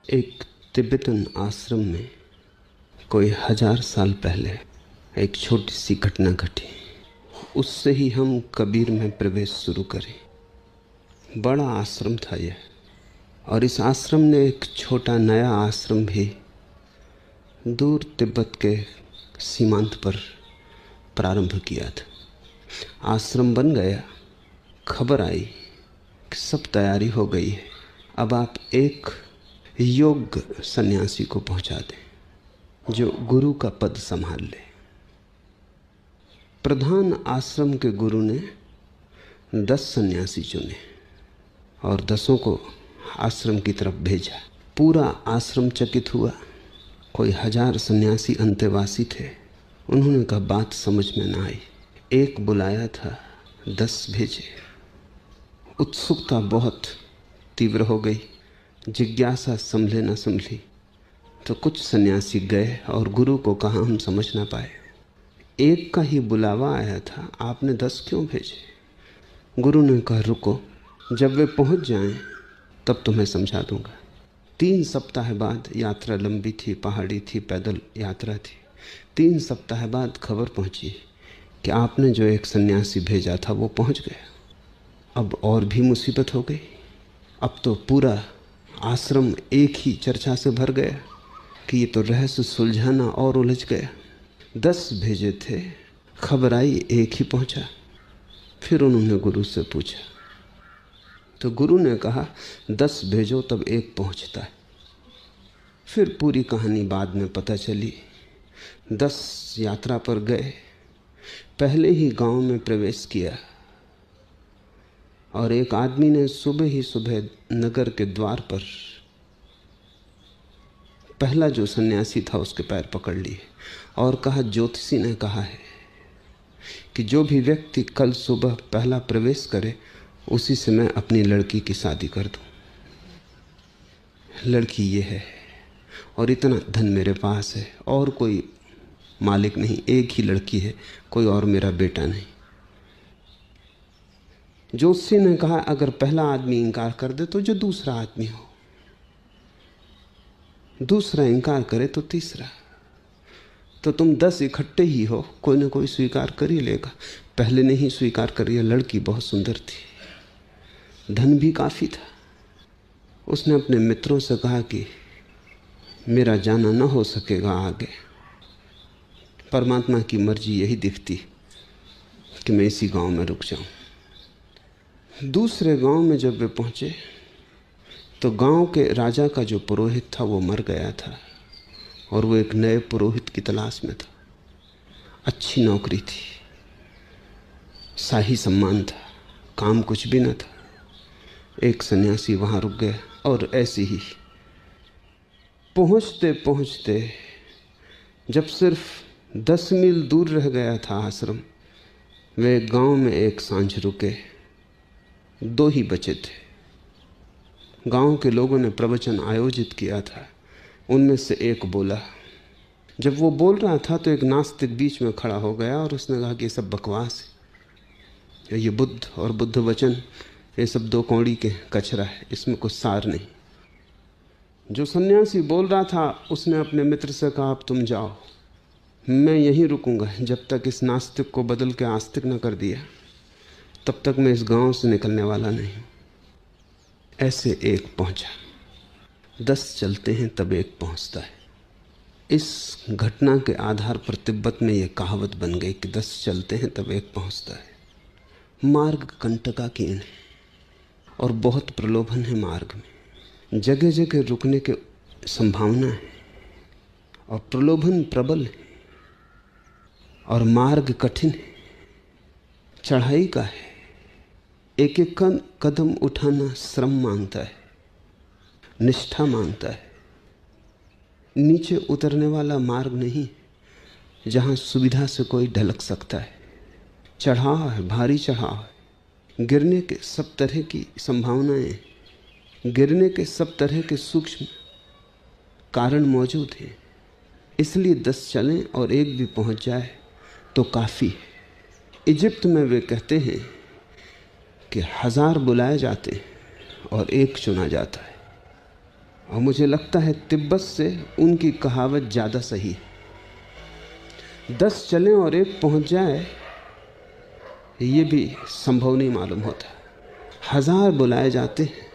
एक तिब्बतन आश्रम में कोई 1000 साल पहले एक छोटी सी घटना घटी। उससे ही हम कबीर में प्रवेश शुरू करें। बड़ा आश्रम था यह, और इस आश्रम ने एक छोटा नया आश्रम भी दूर तिब्बत के सीमांत पर प्रारंभ किया था। आश्रम बन गया, खबर आई कि सब तैयारी हो गई है, अब आप एक योग्य सन्यासी को पहुंचा दें जो गुरु का पद संभाल ले। प्रधान आश्रम के गुरु ने 10 सन्यासी चुने और 10 को आश्रम की तरफ भेजा। पूरा आश्रम चकित हुआ। कोई 1000 सन्यासी अंतेवासी थे। उन्होंने कहा बात समझ में ना आई। एक बुलाया था, 10 भेजे। उत्सुकता बहुत तीव्र हो गई, जिज्ञासा संभले न संभली, तो कुछ सन्यासी गए और गुरु को कहा हम समझ ना पाए। एक का ही बुलावा आया था, आपने 10 क्यों भेजे? गुरु ने कहा रुको, जब वे पहुंच जाएं तब तुम्हें समझा दूंगा। 3 सप्ताह बाद, यात्रा लंबी थी, पहाड़ी थी, पैदल यात्रा थी। 3 सप्ताह बाद खबर पहुंची कि आपने जो एक सन्यासी भेजा था वो पहुंच गया। अब और भी मुसीबत हो गई। अब तो पूरा आश्रम एक ही चर्चा से भर गया कि ये तो रहस्य सुलझाना और उलझ गया। 10 भेजे थे, खबर आई एक ही पहुंचा। फिर उन्होंने गुरु से पूछा तो गुरु ने कहा 10 भेजो तब एक पहुंचता है। फिर पूरी कहानी बाद में पता चली। 10 यात्रा पर गए, पहले ही गांव में प्रवेश किया और एक आदमी ने सुबह ही सुबह नगर के द्वार पर पहला जो सन्यासी था उसके पैर पकड़ लिए और कहा ज्योतिषी ने कहा है कि जो भी व्यक्ति कल सुबह पहला प्रवेश करे उसी से मैं अपनी लड़की की शादी कर दूं। लड़की ये है और इतना धन मेरे पास है और कोई मालिक नहीं, एक ही लड़की है, कोई और मेरा बेटा नहीं। ज्योतिषी ने कहा अगर पहला आदमी इंकार कर दे तो जो दूसरा आदमी हो, दूसरा इंकार करे तो तीसरा, तो तुम 10 इकट्ठे ही हो, कोई ना कोई स्वीकार कर ही लेगा। पहले ने ही स्वीकार कर लिया। लड़की बहुत सुंदर थी, धन भी काफी था। उसने अपने मित्रों से कहा कि मेरा जाना न हो सकेगा आगे, परमात्मा की मर्जी यही दिखती कि मैं इसी गांव में रुक जाऊं। दूसरे गांव में जब वे पहुंचे तो गांव के राजा का जो पुरोहित था वो मर गया था और वो एक नए पुरोहित की तलाश में था। अच्छी नौकरी थी, शाही सम्मान था, काम कुछ भी न था। एक सन्यासी वहां रुक गया और ऐसे ही पहुंचते पहुंचते जब सिर्फ 10 मील दूर रह गया था आश्रम, वे गांव में एक सांझ रुके। 2 ही बचे थे। गांव के लोगों ने प्रवचन आयोजित किया था। उनमें से एक बोला। जब वो बोल रहा था तो एक नास्तिक बीच में खड़ा हो गया और उसने कहा कि ये सब बकवास है, ये बुद्ध और बुद्ध वचन ये सब 2 कौड़ी के कचरा है, इसमें कुछ सार नहीं। जो सन्यासी बोल रहा था उसने अपने मित्र से कहा अब तुम जाओ, मैं यहीं रुकूंगा जब तक इस नास्तिक को बदल के आस्तिक न कर दिया, तब तक मैं इस गांव से निकलने वाला नहीं। ऐसे एक पहुंचा। 10 चलते हैं तब एक पहुंचता है। इस घटना के आधार पर तिब्बत में यह कहावत बन गई कि 10 चलते हैं तब एक पहुंचता है। मार्ग कंटकाकीर्ण है और बहुत प्रलोभन है मार्ग में। जगह जगह रुकने की संभावना है और प्रलोभन प्रबल है और मार्ग कठिन है, चढ़ाई का है। एक एक कदम उठाना श्रम मांगता है, निष्ठा मांगता है। नीचे उतरने वाला मार्ग नहीं जहां सुविधा से कोई ढलक सकता है। चढ़ाव है, भारी चढ़ाव है। गिरने के सब तरह की संभावनाएं, गिरने के सब तरह के सूक्ष्म कारण मौजूद हैं। इसलिए 10 चलें और एक भी पहुंच जाए तो काफ़ी है। इजिप्ट में वे कहते हैं कि 1000 बुलाए जाते हैं और एक चुना जाता है। और मुझे लगता है तिब्बत से उनकी कहावत ज़्यादा सही है। 10 चलें और एक पहुंच जाए, ये भी संभव नहीं मालूम होता। 1000 बुलाए जाते हैं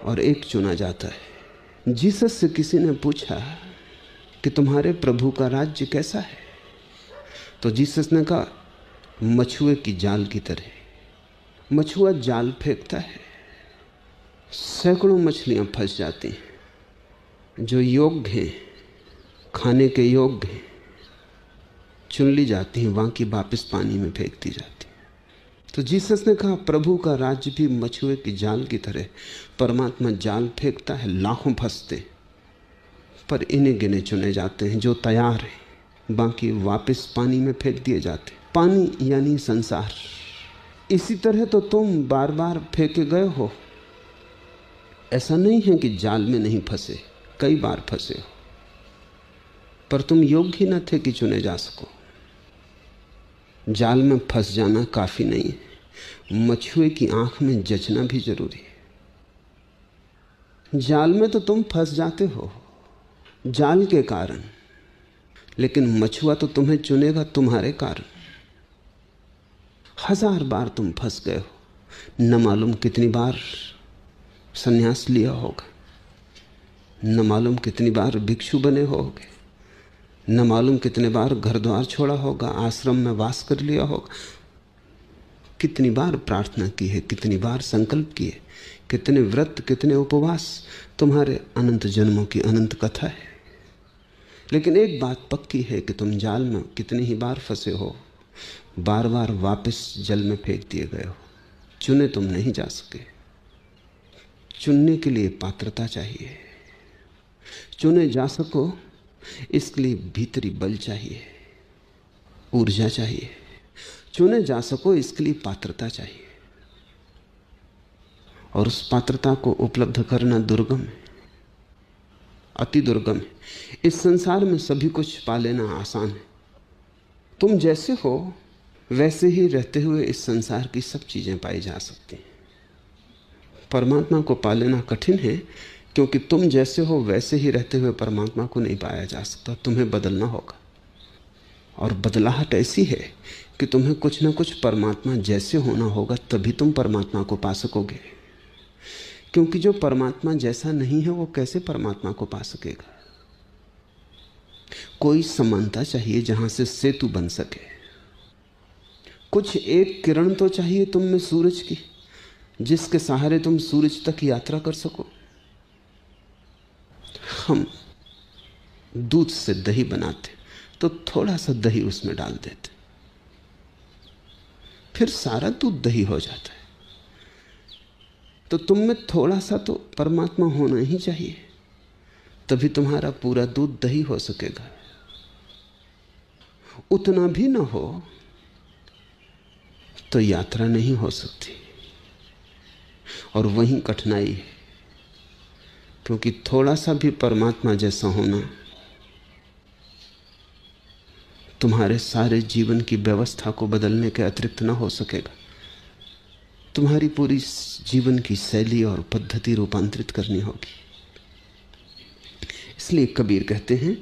और एक चुना जाता है। जीसस से किसी ने पूछा कि तुम्हारे प्रभु का राज्य कैसा है, तो जीसस ने कहा मछुए की जाल की तरह। मछुआ जाल फेंकता है, सैकड़ों मछलियां फंस जाती हैं, जो योग्य हैं, खाने के योग्य हैं, चुन ली जाती हैं, वहां की वापस पानी में फेंक दी जाती हैं। तो जीसस ने कहा प्रभु का राज्य भी मछुए की जाल की तरह। परमात्मा जाल फेंकता है, लाखों फंसते, पर इन्हें गिने चुने जाते हैं जो तैयार हैं, बाकी वापस पानी में फेंक दिए जाते। पानी यानी संसार। इसी तरह तो तुम बार बार फेंके गए हो। ऐसा नहीं है कि जाल में नहीं फंसे, कई बार फंसे हो, पर तुम योग्य ही न थे कि चुने जा सको। जाल में फंस जाना काफी नहीं है, मछुए की आंख में जचना भी जरूरी है। जाल में तो तुम फंस जाते हो जाल के कारण, लेकिन मछुआ तो तुम्हें चुनेगा तुम्हारे कारण। 1000 बार तुम फंस गए हो, न मालूम कितनी बार संन्यास लिया होगा, न मालूम कितनी बार भिक्षु बने होगे, न मालूम कितने बार घर द्वार छोड़ा होगा, आश्रम में वास कर लिया होगा, कितनी बार प्रार्थना की है, कितनी बार संकल्प किए, कितने व्रत, कितने उपवास। तुम्हारे अनंत जन्मों की अनंत कथा है। लेकिन एक बात पक्की है कि तुम जाल में कितनी ही बार फंसे हो, बार बार वापस जल में फेंक दिए गए हो। चुने तुम नहीं जा सके। चुनने के लिए पात्रता चाहिए। चुने जा सको इसके लिए भीतरी बल चाहिए, ऊर्जा चाहिए। चुने जा सको इसके लिए पात्रता चाहिए, और उस पात्रता को उपलब्ध करना दुर्गम है, अति दुर्गम है। इस संसार में सभी कुछ पा लेना आसान है। तुम जैसे हो वैसे ही रहते हुए इस संसार की सब चीजें पाई जा सकती हैं। परमात्मा को पा लेना कठिन है, क्योंकि तुम जैसे हो वैसे ही रहते हुए परमात्मा को नहीं पाया जा सकता। तुम्हें बदलना होगा, और बदलाहट ऐसी है कि तुम्हें कुछ ना कुछ परमात्मा जैसे होना होगा, तभी तुम परमात्मा को पा सकोगे। क्योंकि जो परमात्मा जैसा नहीं है वो कैसे परमात्मा को पा सकेगा। कोई समानता चाहिए जहां से सेतु बन सके। कुछ एक किरण तो चाहिए तुम में सूरज की, जिसके सहारे तुम सूरज तक यात्रा कर सको। हम दूध से दही बनाते तो थोड़ा सा दही उसमें डाल देते, फिर सारा दूध दही हो जाता है। तो तुम में थोड़ा सा तो परमात्मा होना ही चाहिए, तभी तुम्हारा पूरा दूध दही हो सकेगा। उतना भी ना हो तो यात्रा नहीं हो सकती, और वहीं कठिनाई है। क्योंकि थोड़ा सा भी परमात्मा जैसा होना तुम्हारे सारे जीवन की व्यवस्था को बदलने के अतिरिक्त ना हो सकेगा। तुम्हारी पूरी जीवन की शैली और पद्धति रूपांतरित करनी होगी। इसलिए कबीर कहते हैं,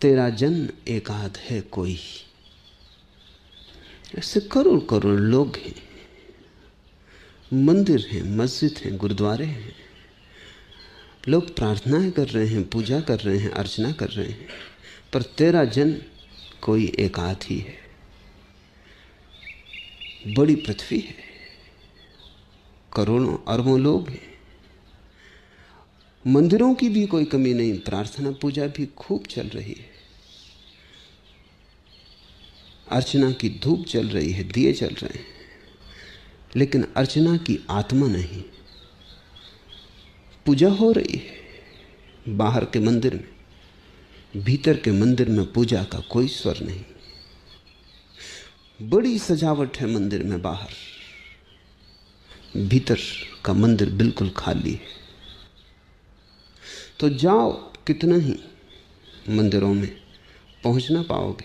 तेरा जन एकाध है कोई। ऐसे करोड़ करोड़ लोग हैं, मंदिर हैं, मस्जिद हैं, गुरुद्वारे हैं, लोग प्रार्थनाएं कर रहे हैं, पूजा कर रहे हैं, अर्चना कर रहे हैं, पर तेरा जन कोई एकाध ही है। बड़ी पृथ्वी है, करोड़ों अरबों लोग हैं, मंदिरों की भी कोई कमी नहीं, प्रार्थना पूजा भी खूब चल रही है, अर्चना की धूप चल रही है, दिए चल रहे हैं, लेकिन अर्चना की आत्मा नहीं। पूजा हो रही है बाहर के मंदिर में, भीतर के मंदिर में पूजा का कोई स्वर नहीं। बड़ी सजावट है मंदिर में बाहर, भीतर का मंदिर बिल्कुल खाली है। तो जाओ कितना ही मंदिरों में, पहुंच ना पाओगे,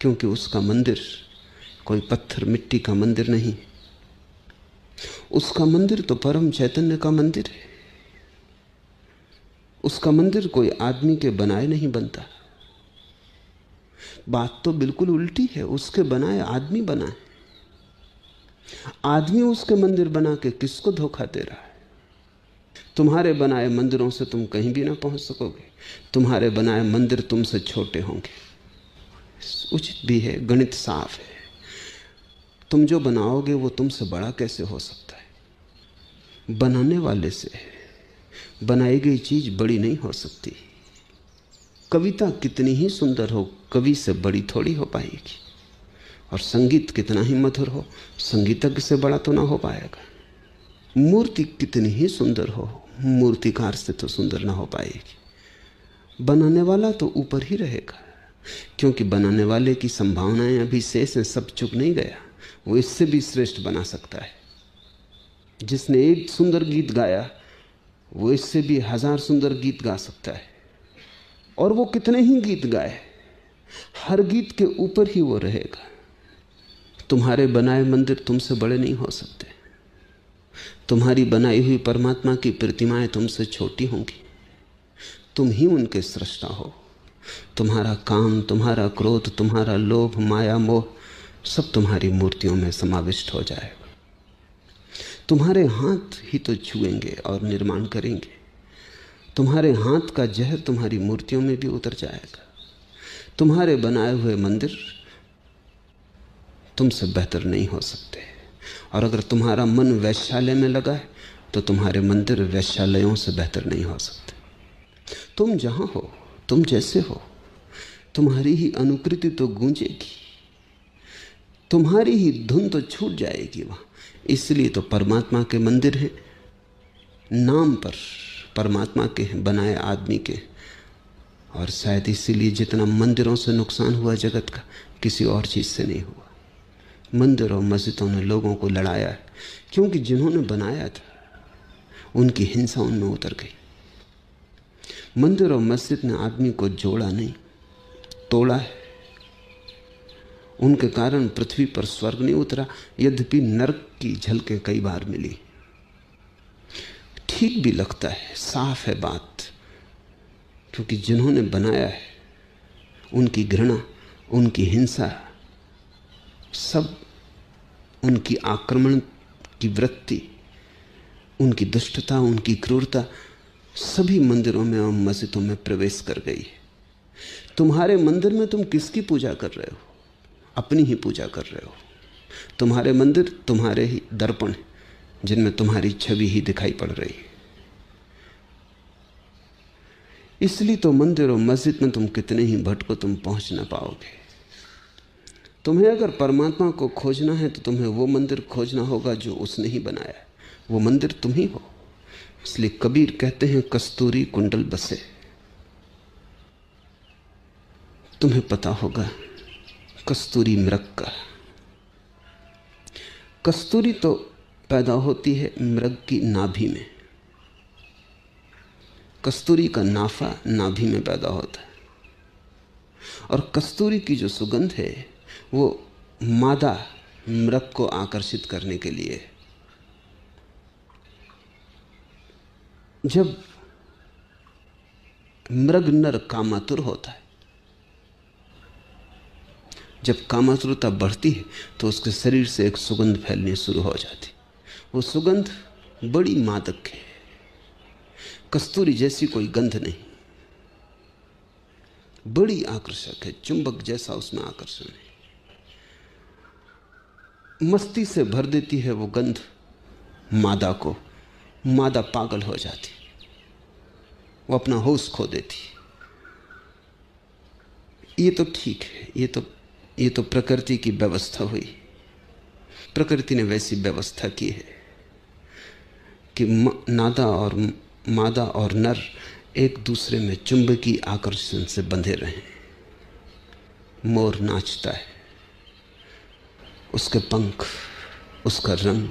क्योंकि उसका मंदिर कोई पत्थर मिट्टी का मंदिर नहीं, उसका मंदिर तो परम चैतन्य का मंदिर है। उसका मंदिर कोई आदमी के बनाए नहीं बनता। बात तो बिल्कुल उल्टी है, उसके बनाए आदमी बनाए। आदमी उसके मंदिर बना के किसको धोखा दे रहा है? तुम्हारे बनाए मंदिरों से तुम कहीं भी ना पहुंच सकोगे। तुम्हारे बनाए मंदिर तुमसे छोटे होंगे। उचित भी है, गणित साफ है। तुम जो बनाओगे वो तुमसे बड़ा कैसे हो सकता है? बनाने वाले से बनाई गई चीज बड़ी नहीं हो सकती। कविता कितनी ही सुंदर हो, कवि से बड़ी थोड़ी हो पाएगी। और संगीत कितना ही मधुर हो, संगीतज्ञ से बड़ा तो ना हो पाएगा। मूर्ति कितनी ही सुंदर हो, मूर्तिकार से तो सुंदर ना हो पाएगी। बनाने वाला तो ऊपर ही रहेगा, क्योंकि बनाने वाले की संभावनाएं अभी शेष हैं, सब चुक नहीं गया। वो इससे भी श्रेष्ठ बना सकता है। जिसने एक सुंदर गीत गाया वो इससे भी 1000 सुंदर गीत गा सकता है। और वो कितने ही गीत गाए, हर गीत के ऊपर ही वो रहेगा। तुम्हारे बनाए मंदिर तुमसे बड़े नहीं हो सकते। तुम्हारी बनाई हुई परमात्मा की प्रतिमाएं तुमसे छोटी होंगी। तुम ही उनके सृष्टा हो। तुम्हारा काम, तुम्हारा क्रोध, तुम्हारा लोभ, माया, मोह सब तुम्हारी मूर्तियों में समाविष्ट हो जाएगा। तुम्हारे हाथ ही तो छुएंगे और निर्माण करेंगे। तुम्हारे हाथ का जहर तुम्हारी मूर्तियों में भी उतर जाएगा। तुम्हारे बनाए हुए मंदिर तुमसे बेहतर नहीं हो सकते। और अगर तुम्हारा मन वैश्यालय में लगा है तो तुम्हारे मंदिर वैश्यालयों से बेहतर नहीं हो सकते। तुम जहां हो, तुम जैसे हो, तुम्हारी ही अनुकृति तो गूंजेगी, तुम्हारी ही धुन तो छूट जाएगी वहां। इसलिए तो परमात्मा के मंदिर हैं, नाम पर परमात्मा के हैं, बनाए आदमी के। और शायद इसीलिए जितना मंदिरों से नुकसान हुआ जगत का, किसी और चीज से नहीं हुआ। मंदिर और मस्जिदों ने लोगों को लड़ाया है, क्योंकि जिन्होंने बनाया था उनकी हिंसा उनमें उतर गई। मंदिर और मस्जिद ने आदमी को जोड़ा नहीं, तोड़ा है। उनके कारण पृथ्वी पर स्वर्ग नहीं उतरा, यद्यपि नरक की झलकें कई बार मिली। ठीक भी लगता है, साफ है बात, क्योंकि जिन्होंने बनाया है उनकी घृणा, उनकी हिंसा, सब उनकी आक्रमण की वृत्ति, उनकी दुष्टता, उनकी क्रूरता सभी मंदिरों में और मस्जिदों में प्रवेश कर गई है। तुम्हारे मंदिर में तुम किसकी पूजा कर रहे हो? अपनी ही पूजा कर रहे हो। तुम्हारे मंदिर तुम्हारे ही दर्पण हैं, जिनमें तुम्हारी छवि ही दिखाई पड़ रही है। इसलिए तो मंदिर और मस्जिद में तुम कितने ही भटको, तुम पहुंच ना पाओगे। तुम्हें अगर परमात्मा को खोजना है तो तुम्हें वो मंदिर खोजना होगा जो उसने ही बनाया है। वो मंदिर तुम ही हो। इसलिए कबीर कहते हैं, कस्तूरी कुंडल बसे। तुम्हें पता होगा कस्तूरी मृग का। कस्तूरी तो पैदा होती है मृग की नाभि में। कस्तूरी का नाफा नाभि में पैदा होता है। और कस्तूरी की जो सुगंध है वो मादा मृग को आकर्षित करने के लिए। जब मृग नर कामातुर होता है, जब कामातुरता बढ़ती है तो उसके शरीर से एक सुगंध फैलनी शुरू हो जाती। वो सुगंध बड़ी मादक है। कस्तूरी जैसी कोई गंध नहीं, बड़ी आकर्षक है, चुंबक जैसा उसमें आकर्षण है। मस्ती से भर देती है वो गंध मादा को। मादा पागल हो जाती, वो अपना होश खो देती। ये तो ठीक है, ये तो प्रकृति की व्यवस्था हुई। प्रकृति ने वैसी व्यवस्था की है कि नादा और मादा और नर एक दूसरे में चुंबकीय आकर्षण से बंधे रहें। मोर नाचता है, उसके पंख, उसका रंग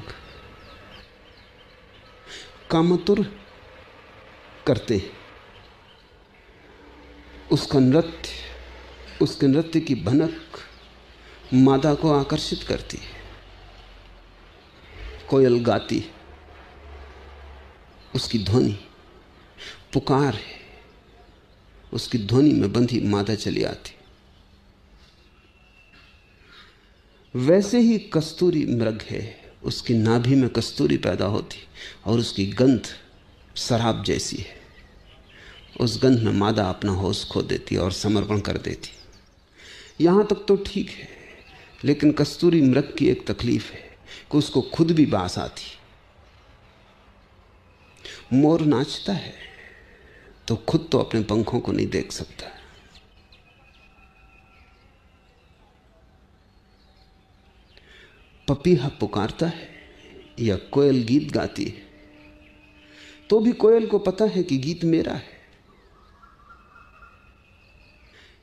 कामातुर करते हैं। उसका नृत्य, उसके नृत्य की भनक मादा को आकर्षित करती है। कोयल गाती, उसकी ध्वनि पुकार है, उसकी ध्वनि में बंधी मादा चली आती। वैसे ही कस्तूरी मृग है, उसकी नाभि में कस्तूरी पैदा होती और उसकी गंध शराब जैसी है। उस गंध में मादा अपना होश खो देती और समर्पण कर देती। यहां तक तो ठीक है, लेकिन कस्तूरी मृग की एक तकलीफ है कि उसको खुद भी बास आती। मोर नाचता है तो खुद तो अपने पंखों को नहीं देख सकता। पपीहा पुकारता है या कोयल गीत गाती है तो भी कोयल को पता है कि गीत मेरा है।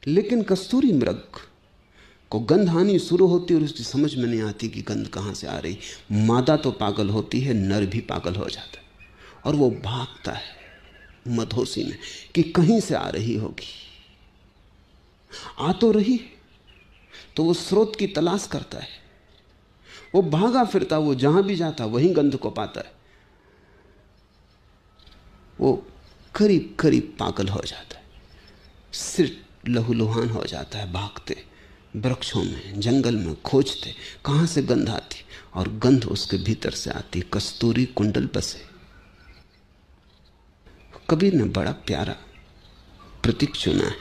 लेकिन कस्तूरी मृग को गंध आनी शुरू होती और उसकी समझ में नहीं आती कि गंध कहां से आ रही। मादा तो पागल होती है, नर भी पागल हो जाता है और वो भागता है मधोसी में कि कहीं से आ रही होगी। आ तो रही तो वो स्रोत की तलाश करता है। वो भागा फिरता, वो जहां भी जाता वहीं गंध को पाता है। वो करीब करीब पागल हो जाता है, सिर लहूलुहान हो जाता है। भागते वृक्षों में, जंगल में खोजते कहां से गंध आती, और गंध उसके भीतर से आती। कस्तूरी कुंडल बसे। कबीर ने बड़ा प्यारा प्रतीक चुना है।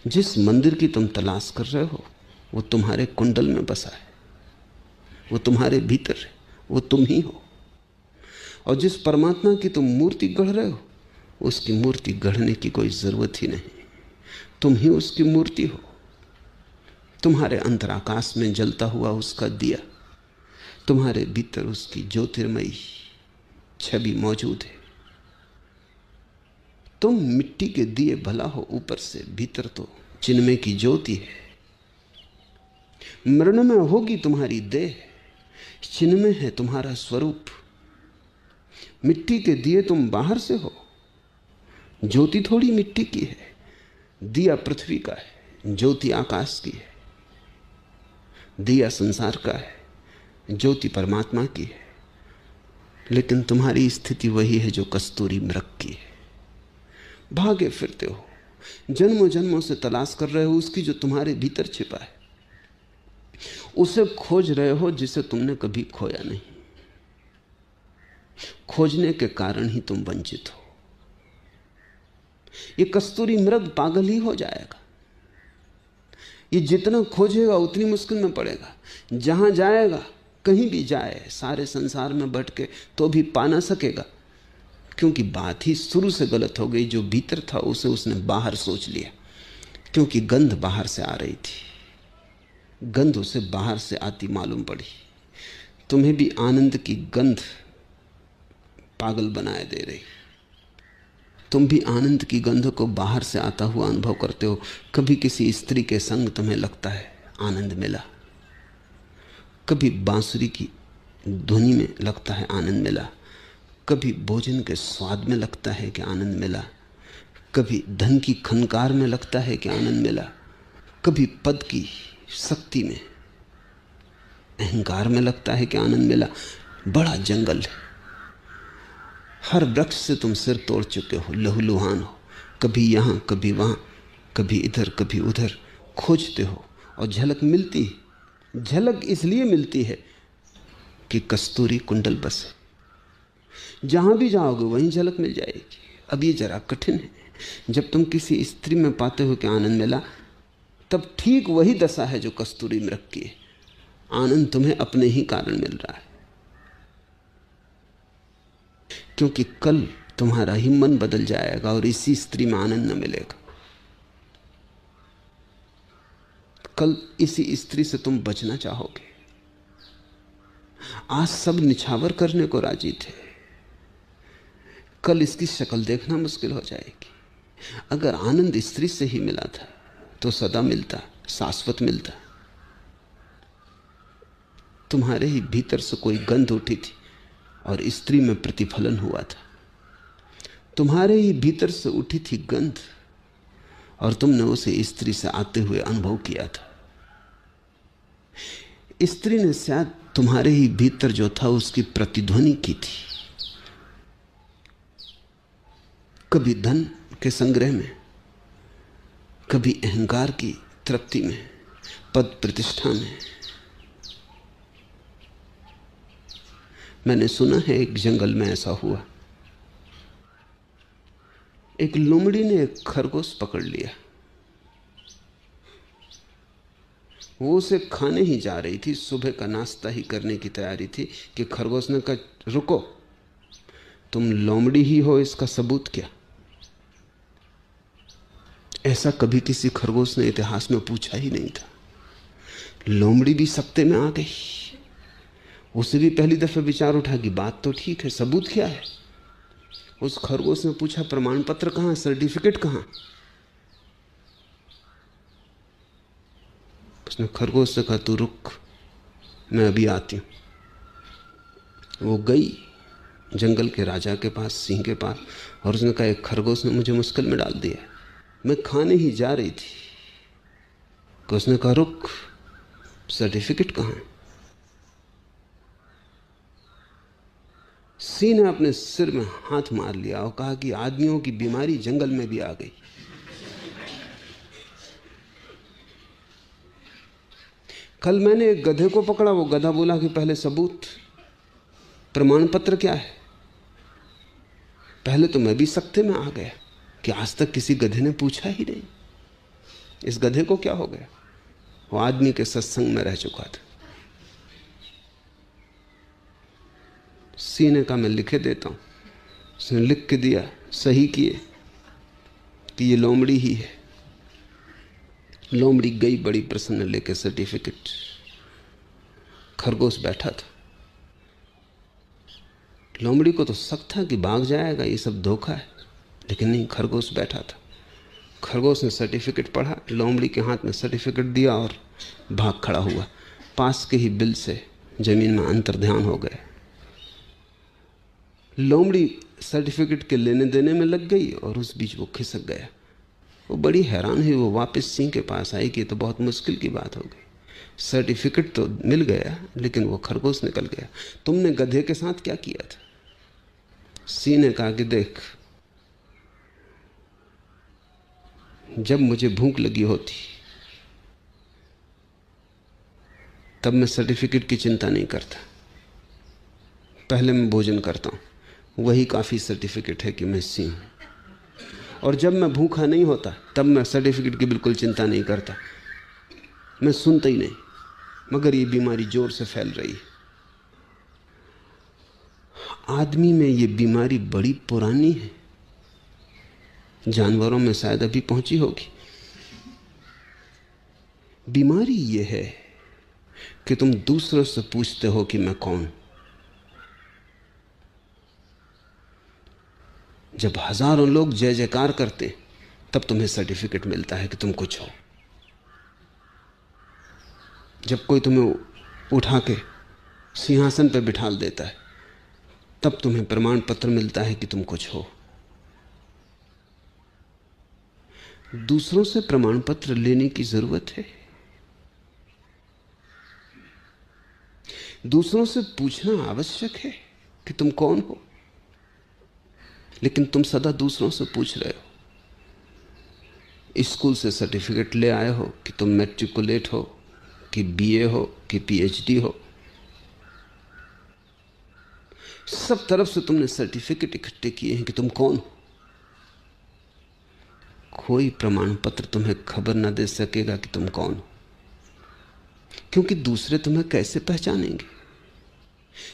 जिस मंदिर की तुम तलाश कर रहे हो वो तुम्हारे कुंडल में बसा है, वो तुम्हारे भीतर है, वो तुम ही हो। और जिस परमात्मा की तुम मूर्ति गढ़ रहे हो उसकी मूर्ति गढ़ने की कोई जरूरत ही नहीं, तुम ही उसकी मूर्ति हो। तुम्हारे अंतराकाश में जलता हुआ उसका दिया, तुम्हारे भीतर उसकी ज्योतिर्मयी छवि मौजूद है। तुम मिट्टी के दिए भला हो ऊपर से, भीतर तो चिन्मय की ज्योति है। मृणमय होगी तुम्हारी देह, चिन्मय है तुम्हारा स्वरूप। मिट्टी के दिए तुम बाहर से हो, ज्योति थोड़ी मिट्टी की है। दिया पृथ्वी का है, ज्योति आकाश की है। दिया संसार का है, ज्योति परमात्मा की है। लेकिन तुम्हारी स्थिति वही है जो कस्तूरी मृग की है। भागे फिरते हो, जन्मों जन्मों से तलाश कर रहे हो उसकी जो तुम्हारे भीतर छिपा है। उसे खोज रहे हो जिसे तुमने कभी खोया नहीं। खोजने के कारण ही तुम वंचित हो। ये कस्तूरी मृग पागल ही हो जाएगा। ये जितना खोजेगा उतनी मुश्किल में पड़ेगा। जहां जाएगा, कहीं भी जाए, सारे संसार में भटके तो भी पा ना सकेगा, क्योंकि बात ही शुरू से गलत हो गई। जो भीतर था उसे उसने बाहर सोच लिया, क्योंकि गंध बाहर से आ रही थी। गंध उसे बाहर से आती मालूम पड़ी। तुम्हें भी आनंद की गंध पागल बनाए दे रही। तुम भी आनंद की गंध को बाहर से आता हुआ अनुभव करते हो। कभी किसी स्त्री के संग तुम्हें लगता है आनंद मिला, कभी बांसुरी की ध्वनि में लगता है आनंद मिला, कभी भोजन के स्वाद में लगता है कि आनंद मिला, कभी धन की खनकार में लगता है कि आनंद मिला, कभी पद की शक्ति में, अहंकार में लगता है कि आनंद मिला। बड़ा जंगल है। हर वृक्ष से तुम सिर तोड़ चुके हो, लहूलुहान हो, कभी यहां कभी वहां, कभी इधर कभी उधर खोजते हो और झलक मिलती है। झलक इसलिए मिलती है कि कस्तूरी कुंडल बसे। जहां भी जाओगे वहीं झलक मिल जाएगी। अब ये जरा कठिन है। जब तुम किसी स्त्री में पाते हो कि आनंद मिला, तब ठीक वही दशा है जो कस्तूरी मृग की है। आनंद तुम्हें अपने ही कारण मिल रहा है, क्योंकि कल तुम्हारा ही मन बदल जाएगा और इसी स्त्री में आनंद न मिलेगा। कल इसी स्त्री से तुम बचना चाहोगे। आज सब निछावर करने को राजी थे, कल इसकी शक्ल देखना मुश्किल हो जाएगी। अगर आनंद स्त्री से ही मिला था तो सदा मिलता, शाश्वत मिलता। तुम्हारे ही भीतर से कोई गंध उठी थी और स्त्री में प्रतिफलन हुआ था। तुम्हारे ही भीतर से उठी थी गंध और तुमने उसे स्त्री से आते हुए अनुभव किया था। स्त्री ने शायद तुम्हारे ही भीतर जो था उसकी प्रतिध्वनि की थी। कभी धन के संग्रह में, कभी अहंकार की तृप्ति में, पद प्रतिष्ठा में। मैंने सुना है एक जंगल में ऐसा हुआ। एक लोमड़ी ने एक खरगोश पकड़ लिया। वो उसे खाने ही जा रही थी, सुबह का नाश्ता ही करने की तैयारी थी कि खरगोश ने कहा, रुको, तुम लोमड़ी ही हो, इसका सबूत क्या? ऐसा कभी किसी खरगोश ने इतिहास में पूछा ही नहीं था। लोमड़ी भी सत्ते में आ गई। उसे भी पहली दफे विचार उठा कि बात तो ठीक है, सबूत क्या है? उस खरगोश ने पूछा, प्रमाण पत्र कहाँ, सर्टिफिकेट कहाँ? उसने खरगोश से कहा, तू रुक, मैं अभी आती हूं। वो गई जंगल के राजा के पास, सिंह के पास, और उसने कहा, एक खरगोश ने मुझे मुश्किल में डाल दिया, मैं खाने ही जा रही थी। तो उसने कहा, रुक, सर्टिफिकेट कहाँ है? सिंह ने अपने सिर में हाथ मार लिया और कहा कि आदमियों की बीमारी जंगल में भी आ गई। कल मैंने एक गधे को पकड़ा, वो गधा बोला कि पहले सबूत, प्रमाण पत्र क्या है? पहले तो मैं भी सख्ते में आ गया कि आज तक किसी गधे ने पूछा ही नहीं, इस गधे को क्या हो गया? वो आदमी के सत्संग में रह चुका था। सिंह ने कहा, मैं लिखे देता हूं। उसने लिख के दिया, सही किए कि ये लोमड़ी ही है। लोमड़ी गई बड़ी प्रसन्न लेके सर्टिफिकेट। खरगोश बैठा था। लोमड़ी को तो शक था कि भाग जाएगा, ये सब धोखा है, लेकिन नहीं, खरगोश बैठा था। खरगोश ने सर्टिफिकेट पढ़ा, लोमड़ी के हाथ में सर्टिफिकेट दिया और भाग खड़ा हुआ। पास के ही बिल से जमीन में अंतर्ध्यान हो गए। लोमड़ी सर्टिफिकेट के लेने देने में लग गई और उस बीच वो खिसक गया। वो बड़ी हैरान हुई। वो वापस सिंह के पास आई कि तो बहुत मुश्किल की बात हो गई। सर्टिफिकेट तो मिल गया, लेकिन वो खरगोश निकल गया। तुमने गधे के साथ क्या किया था? सिंह ने कहा कि देख, जब मुझे भूख लगी होती तब मैं सर्टिफिकेट की चिंता नहीं करता, पहले मैं भोजन करता हूं, वही काफी सर्टिफिकेट है कि मैं सिंह हूं। और जब मैं भूखा नहीं होता तब मैं सर्टिफिकेट की बिल्कुल चिंता नहीं करता, मैं सुनता ही नहीं। मगर ये बीमारी जोर से फैल रही है। आदमी में ये बीमारी बड़ी पुरानी है, जानवरों में शायद अभी पहुंची होगी। बीमारी ये है कि तुम दूसरों से पूछते हो कि मैं कौन। जब हजारों लोग जय जयकार करते तब तुम्हें सर्टिफिकेट मिलता है कि तुम कुछ हो। जब कोई तुम्हें उठा के सिंहासन पर बिठा देता है तब तुम्हें प्रमाण पत्र मिलता है कि तुम कुछ हो। दूसरों से प्रमाण पत्र लेने की जरूरत है? दूसरों से पूछना आवश्यक है कि तुम कौन हो, लेकिन तुम सदा दूसरों से पूछ रहे हो। स्कूल से सर्टिफिकेट ले आए हो कि तुम मैट्रिकुलेट हो, कि बीए हो, कि पीएचडी हो। सब तरफ से तुमने सर्टिफिकेट इकट्ठे किए हैं कि तुम कौन हो। कोई प्रमाण पत्र तुम्हें खबर ना दे सकेगा कि तुम कौन हो, क्योंकि दूसरे तुम्हें कैसे पहचानेंगे।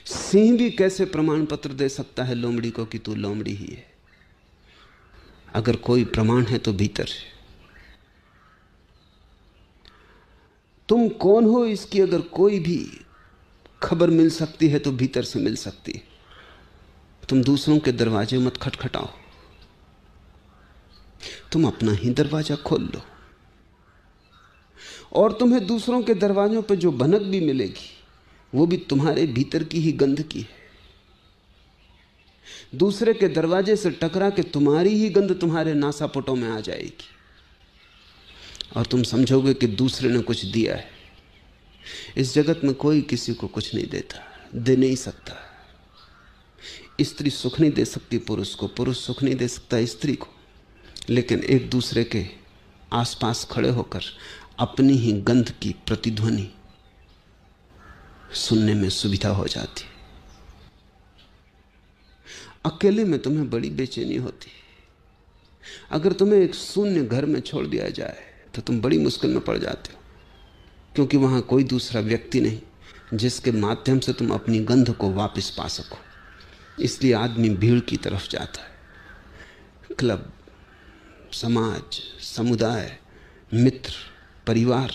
सिंह भी कैसे प्रमाण पत्र दे सकता है लोमड़ी को कि तू लोमड़ी ही है? अगर कोई प्रमाण है तो भीतर है। तुम कौन हो इसकी अगर कोई भी खबर मिल सकती है तो भीतर से मिल सकती है। तुम दूसरों के दरवाजे मत खटखटाओ, तुम अपना ही दरवाजा खोल लो। और तुम्हें दूसरों के दरवाजों पर जो भनक भी मिलेगी वो भी तुम्हारे भीतर की ही गंध की है। दूसरे के दरवाजे से टकरा के तुम्हारी ही गंध तुम्हारे नासापुटों में आ जाएगी और तुम समझोगे कि दूसरे ने कुछ दिया है। इस जगत में कोई किसी को कुछ नहीं देता, दे नहीं सकता। स्त्री सुख नहीं दे सकती पुरुष को, पुरुष सुख नहीं दे सकता स्त्री को, लेकिन एक दूसरे के आसपास खड़े होकर अपनी ही गंध की प्रतिध्वनि सुनने में सुविधा हो जाती। अकेले में तुम्हें बड़ी बेचैनी होती। अगर तुम्हें एक शून्य घर में छोड़ दिया जाए तो तुम बड़ी मुश्किल में पड़ जाते हो, क्योंकि वहां कोई दूसरा व्यक्ति नहीं जिसके माध्यम से तुम अपनी गंध को वापस पा सको। इसलिए आदमी भीड़ की तरफ जाता है। क्लब, समाज, समुदाय, मित्र, परिवार,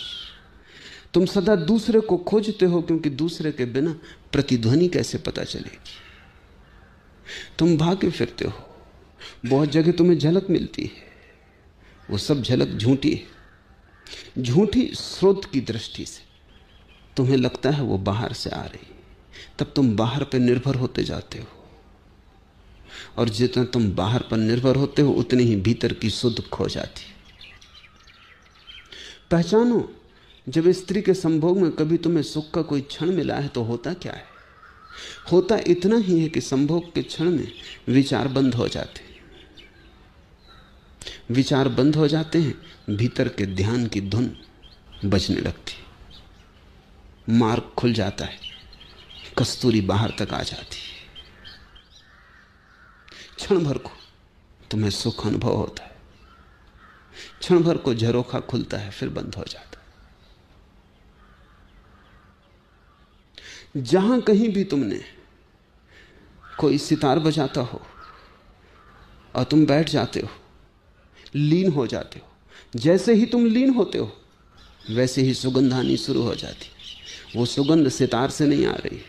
तुम सदा दूसरे को खोजते हो, क्योंकि दूसरे के बिना प्रतिध्वनि कैसे पता चलेगी। तुम भागे फिरते हो, बहुत जगह तुम्हें झलक मिलती है, वो सब झलक झूठी है, झूठी स्रोत की दृष्टि से। तुम्हें लगता है वो बाहर से आ रही, तब तुम बाहर पर निर्भर होते जाते हो, और जितना तुम बाहर पर निर्भर होते हो उतनी ही भीतर की शुद्ध खो जाती। पहचानो, जब स्त्री के संभोग में कभी तुम्हें सुख का कोई क्षण मिला है तो होता क्या है? होता इतना ही है कि संभोग के क्षण में विचार बंद हो जाते हैं। विचार बंद हो जाते हैं, भीतर के ध्यान की धुन बजने लगती, मार्ग खुल जाता है, कस्तूरी बाहर तक आ जाती। क्षण भर को तुम्हें सुख अनुभव होता है, क्षण भर को झरोखा खुलता है, फिर बंद हो जाता है। जहां कहीं भी तुमने कोई सितार बजाता हो और तुम बैठ जाते हो, लीन हो जाते हो, जैसे ही तुम लीन होते हो वैसे ही सुगंध आनी शुरू हो जाती। वो सुगंध सितार से नहीं आ रही,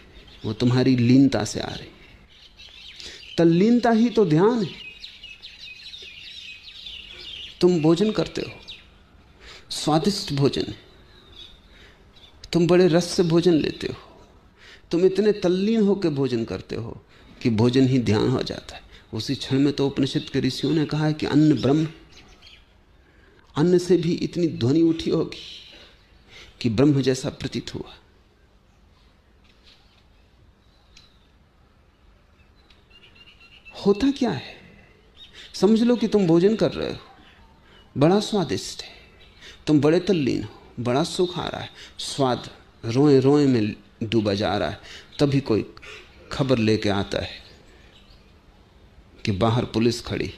वो तुम्हारी लीनता से आ रही। तल्लीनता ही तो ध्यान है। तुम भोजन करते हो, स्वादिष्ट भोजन है, तुम बड़े रस से भोजन लेते हो, तुम इतने तल्लीन होकर भोजन करते हो कि भोजन ही ध्यान हो जाता है। उसी क्षण में तो उपनिषद के ऋषियों ने कहा है कि अन्न ब्रह्म। अन्न से भी इतनी ध्वनि उठी होगी कि ब्रह्म जैसा प्रतीत हुआ। होता क्या है? समझ लो कि तुम भोजन कर रहे हो, बड़ा स्वादिष्ट है, तुम बड़े तल्लीन हो, बड़ा सुख आ रहा है, स्वाद रोए रोए में डूबा जा रहा है। तभी कोई खबर लेके आता है कि बाहर पुलिस खड़ी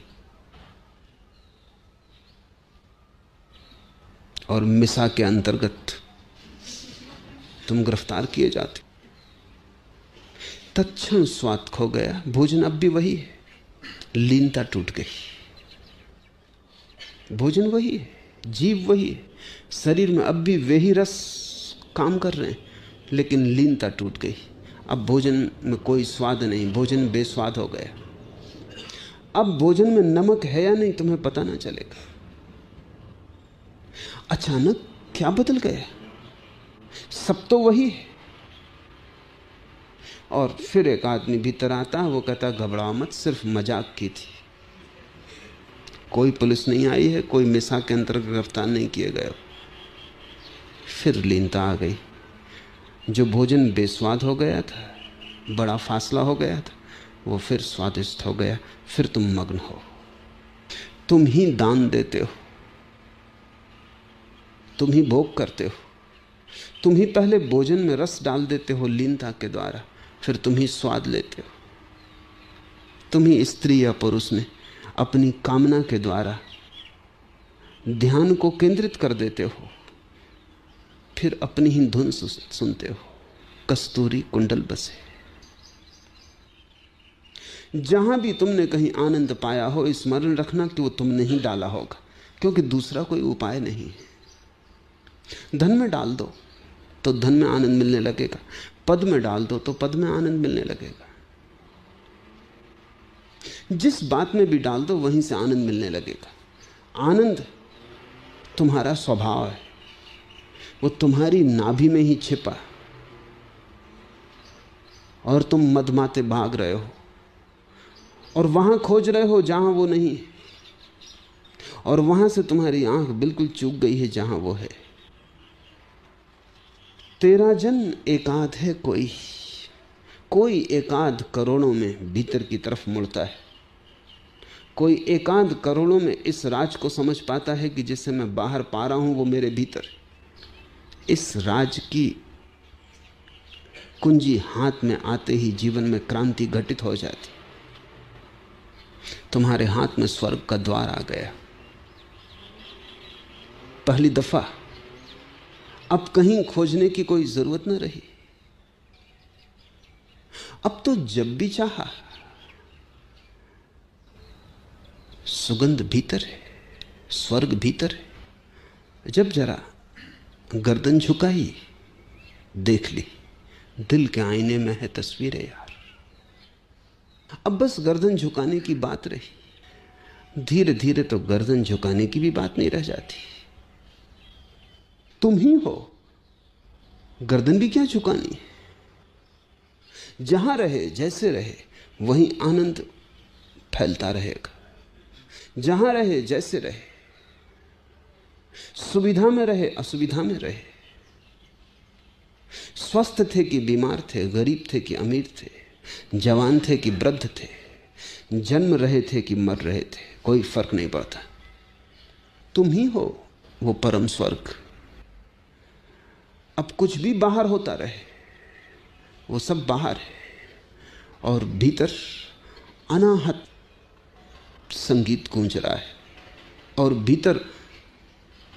और मिसा के अंतर्गत तुम गिरफ्तार किए जाते। तत्क्षण स्वाद खो गया, भोजन अब भी वही है, लीनता टूट गई। भोजन वही है, जीव वही है, शरीर में अब भी वे ही रस काम कर रहे हैं, लेकिन लीनता टूट गई। अब भोजन में कोई स्वाद नहीं, भोजन बेस्वाद हो गया। अब भोजन में नमक है या नहीं तुम्हें पता ना चलेगा। अचानक क्या बदल गया? सब तो वही है। और फिर एक आदमी भीतर आता है, वो कहता घबराओ मत, सिर्फ मजाक की थी, कोई पुलिस नहीं आई है, कोई मिसा के अंतर्गत गिरफ्तार नहीं किए गए। फिर लीनता आ गई। जो भोजन बेस्वाद हो गया था, बड़ा फासला हो गया था, वो फिर स्वादिष्ट हो गया। फिर तुम मग्न हो, तुम ही दान देते हो, तुम ही भोग करते हो, तुम ही पहले भोजन में रस डाल देते हो लीनता के द्वारा, फिर तुम ही स्वाद लेते हो। तुम ही स्त्री या पुरुष ने अपनी कामना के द्वारा ध्यान को केंद्रित कर देते हो, फिर अपनी ही धुन सुनते हो। कस्तूरी कुंडल बसे। जहां भी तुमने कहीं आनंद पाया हो, स्मरण रखना कि वो तुमने ही डाला होगा, क्योंकि दूसरा कोई उपाय नहीं है। धन में डाल दो तो धन में आनंद मिलने लगेगा, पद में डाल दो तो पद में आनंद मिलने लगेगा, जिस बात में भी डाल दो वहीं से आनंद मिलने लगेगा। आनंद तुम्हारा स्वभाव है, वो तुम्हारी नाभि में ही छिपा, और तुम मदमाते भाग रहे हो और वहां खोज रहे हो जहां वो नहीं, और वहां से तुम्हारी आंख बिल्कुल चूक गई है जहां वो है। तेरा जन एकाध है कोई, कोई एकाध करोड़ों में भीतर की तरफ मुड़ता है, कोई एकांत करोड़ों में इस राज को समझ पाता है कि जिसे मैं बाहर पा रहा हूं वो मेरे भीतर है। इस राज की कुंजी हाथ में आते ही जीवन में क्रांति घटित हो जाती। तुम्हारे हाथ में स्वर्ग का द्वार आ गया पहली दफा। अब कहीं खोजने की कोई जरूरत न रही। अब तो जब भी चाहा सुगंध भीतर है, स्वर्ग भीतर है। जब जरा गर्दन झुकाई देख ली, दिल के आईने में है तस्वीरें यार। अब बस गर्दन झुकाने की बात रही। धीरे धीरे तो गर्दन झुकाने की भी बात नहीं रह जाती। तुम ही हो, गर्दन भी क्या झुकानी है। जहां रहे जैसे रहे वहीं आनंद फैलता रहेगा। जहां रहे जैसे रहे, सुविधा में रहे असुविधा में रहे, स्वस्थ थे कि बीमार थे, गरीब थे कि अमीर थे, जवान थे कि वृद्ध थे, जन्म रहे थे कि मर रहे थे, कोई फर्क नहीं पड़ता। तुम ही हो वो परम स्वर्ग। अब कुछ भी बाहर होता रहे वो सब बाहर है, और भीतर अनाहत संगीत गूंज रहा है। और भीतर,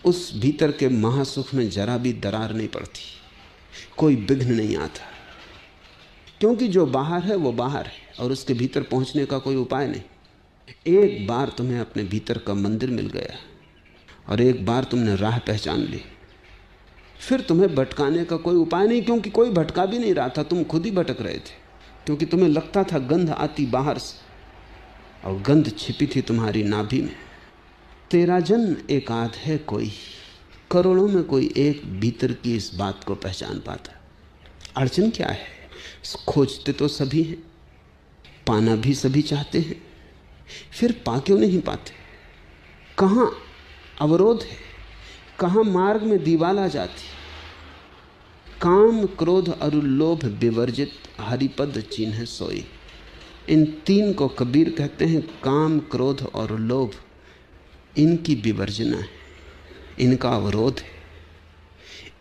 उस भीतर के महासुख में जरा भी दरार नहीं पड़ती, कोई विघ्न नहीं आता, क्योंकि जो बाहर है वो बाहर है और उसके भीतर पहुंचने का कोई उपाय नहीं। एक बार तुम्हें अपने भीतर का मंदिर मिल गया और एक बार तुमने राह पहचान ली, फिर तुम्हें भटकाने का कोई उपाय नहीं, क्योंकि कोई भटका भी नहीं रहा था, तुम खुद ही भटक रहे थे। क्योंकि तुम्हें लगता था गंध आती बाहर से, और गंध छिपी थी तुम्हारी नाभि में। तेरा जन एकाध है कोई, करोड़ों में कोई एक भीतर की इस बात को पहचान पाता। अड़चन क्या है? खोजते तो सभी हैं, पाना भी सभी चाहते हैं, फिर पा क्यों नहीं पाते? कहाँ अवरोध है? कहाँ मार्ग में दीवार आ जाती? काम क्रोध और लोभ विवर्जित हरिपद चिन्ह सोई। इन तीन को कबीर कहते हैं काम क्रोध और लोभ। इनकी विवर्जना है, इनका अवरोध है,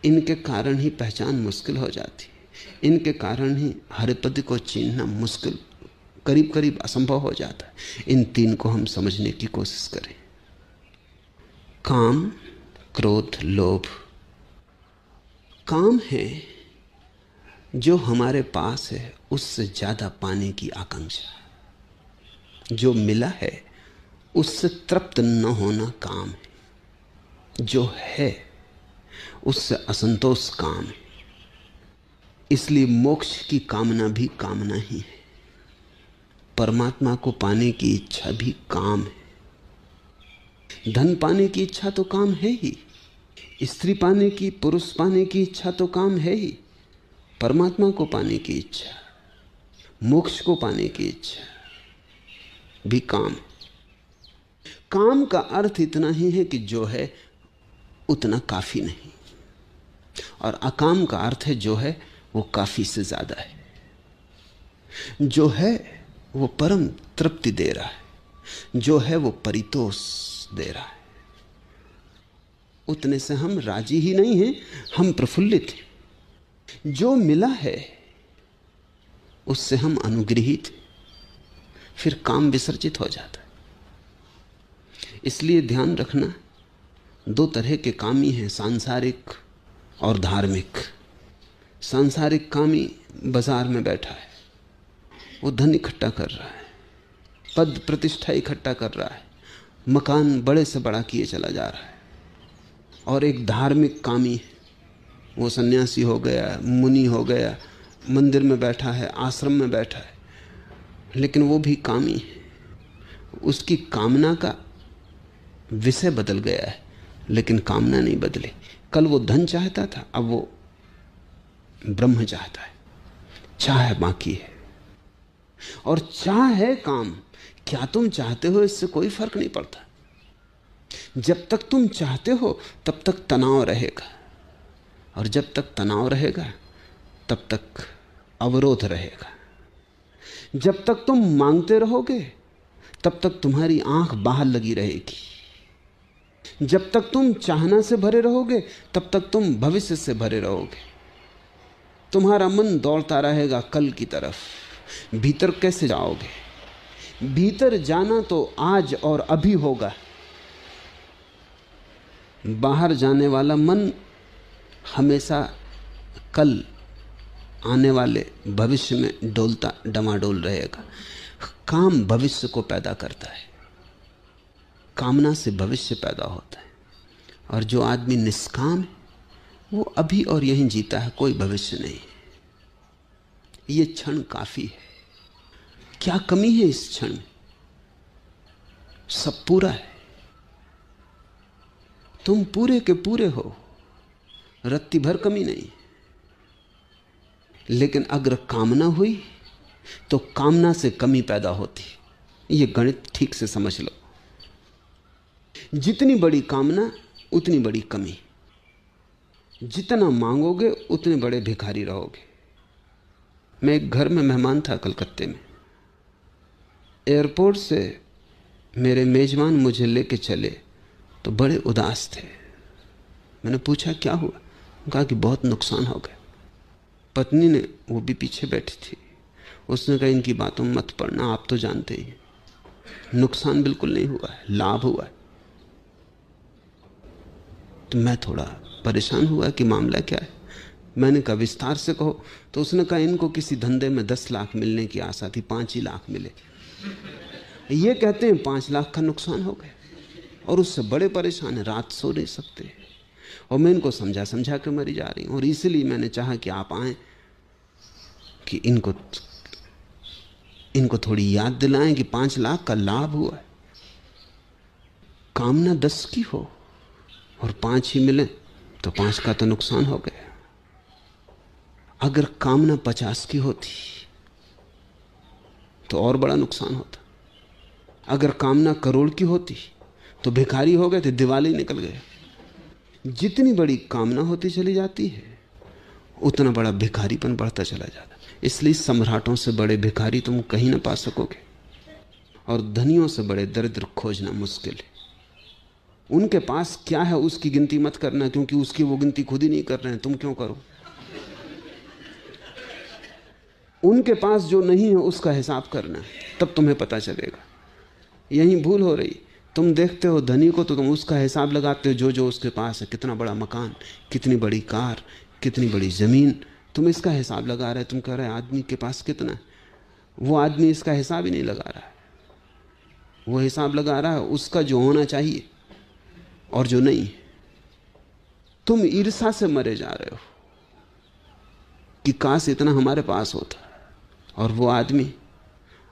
इनके कारण ही पहचान मुश्किल हो जाती है, इनके कारण ही हरिपद को चिन्हना मुश्किल, करीब करीब असंभव हो जाता है। इन तीन को हम समझने की कोशिश करें। काम क्रोध लोभ। काम है जो हमारे पास है उससे ज्यादा पाने की आकांक्षा, जो मिला है उससे तृप्त न होना काम है, जो है उससे असंतोष काम है। इसलिए मोक्ष की कामना भी कामना ही है, परमात्मा को पाने की इच्छा भी काम है। धन पाने की इच्छा तो काम है ही, स्त्री पाने की, पुरुष पाने की इच्छा तो काम है ही, परमात्मा को पाने की इच्छा, मोक्ष को पाने की इच्छा भी काम। काम का अर्थ इतना ही है कि जो है उतना काफी नहीं, और अकाम का अर्थ है जो है वो काफी से ज्यादा है। जो है वो परम तृप्ति दे रहा है, जो है वो परितोष दे रहा है। उतने से हम राजी ही नहीं हैं, हम प्रफुल्लित हैं। जो मिला है उससे हम अनुग्रहित हैं, फिर काम विसर्जित हो जाता है। इसलिए ध्यान रखना, दो तरह के कामी हैं, सांसारिक और धार्मिक। सांसारिक कामी बाजार में बैठा है, वो धन इकट्ठा कर रहा है, पद प्रतिष्ठा इकट्ठा कर रहा है, मकान बड़े से बड़ा किए चला जा रहा है। और एक धार्मिक कामी है, वो सन्यासी हो गया, मुनि हो गया, मंदिर में बैठा है, आश्रम में बैठा है, लेकिन वो भी कामी है। उसकी कामना का विषय बदल गया है, लेकिन कामना नहीं बदले। कल वो धन चाहता था, अब वो ब्रह्म चाहता है। चाह बाकी है, और चाह है काम। क्या तुम चाहते हो इससे कोई फर्क नहीं पड़ता। जब तक तुम चाहते हो तब तक तनाव रहेगा, और जब तक तनाव रहेगा तब तक अवरोध रहेगा। जब तक तुम मांगते रहोगे तब तक तुम्हारी आंख बाहर लगी रहेगी। जब तक तुम चाहना से भरे रहोगे तब तक तुम भविष्य से भरे रहोगे। तुम्हारा मन दौड़ता रहेगा कल की तरफ। भीतर कैसे जाओगे? भीतर जाना तो आज और अभी होगा। बाहर जाने वाला मन हमेशा कल आने वाले भविष्य में डोलता डमाडोल रहेगा। काम भविष्य को पैदा करता है, कामना से भविष्य पैदा होता है। और जो आदमी निष्काम है वो अभी और यहीं जीता है, कोई भविष्य नहीं। ये क्षण काफी है। क्या कमी है इस क्षण में? सब पूरा है। तुम पूरे के पूरे हो, रत्ती भर कमी नहीं। लेकिन अगर कामना हुई तो कामना से कमी पैदा होती। ये गणित ठीक से समझ लो। जितनी बड़ी कामना उतनी बड़ी कमी। जितना मांगोगे उतने बड़े भिखारी रहोगे। मैं एक घर में मेहमान था कलकत्ते में। एयरपोर्ट से मेरे मेजबान मुझे लेके चले तो बड़े उदास थे। मैंने पूछा क्या हुआ? कहा कि बहुत नुकसान हो गया। पत्नी ने, वो भी पीछे बैठी थी, उसने कहा इनकी बातों में मत पड़ना, आप तो जानते ही नुकसान बिल्कुल नहीं हुआ है, लाभ हुआ है। तो मैं थोड़ा परेशान हुआ कि मामला क्या है। मैंने कहा विस्तार से कहो। तो उसने कहा इनको किसी धंधे में 10 लाख मिलने की आशा थी, 5 ही लाख मिले। ये कहते हैं 5 लाख का नुकसान हो गया और उससे बड़े परेशान है, रात सो नहीं सकते। और मैं इनको समझा समझा के मरी जा रही हूं। और इसलिए मैंने चाहा कि आप आएं कि इनको थोड़ी याद दिलाएं कि 5 लाख का लाभ हुआ है। कामना 10 की हो और 5 ही मिले तो 5 का तो नुकसान हो गया। अगर कामना 50 की होती तो और बड़ा नुकसान होता। अगर कामना करोड़ की होती तो भिखारी हो गए थे, दिवाली निकल गए। जितनी बड़ी कामना होती चली जाती है उतना बड़ा भिखारीपन बढ़ता चला जाता। इसलिए सम्राटों से बड़े भिखारी तुम कहीं ना पा सकोगे और धनियों से बड़े दरिद्र खोजना मुश्किल है। उनके पास क्या है उसकी गिनती मत करना, क्योंकि उसकी वो गिनती खुद ही नहीं कर रहे हैं, तुम क्यों करो। उनके पास जो नहीं है उसका हिसाब करना है, तब तुम्हें पता चलेगा। यही भूल हो रही। तुम देखते हो धनी को तो तुम उसका हिसाब लगाते हो जो जो उसके पास है, कितना बड़ा मकान, कितनी बड़ी कार, कितनी बड़ी जमीन, तुम इसका हिसाब लगा रहे। तुम कह रहे आदमी के पास कितना है। वो आदमी इसका हिसाब ही नहीं लगा रहा है। वो हिसाब लगा रहा है उसका जो होना चाहिए और जो नहीं। तुम ईर्ष्या से मरे जा रहे हो कि काश इतना हमारे पास होता, और वो आदमी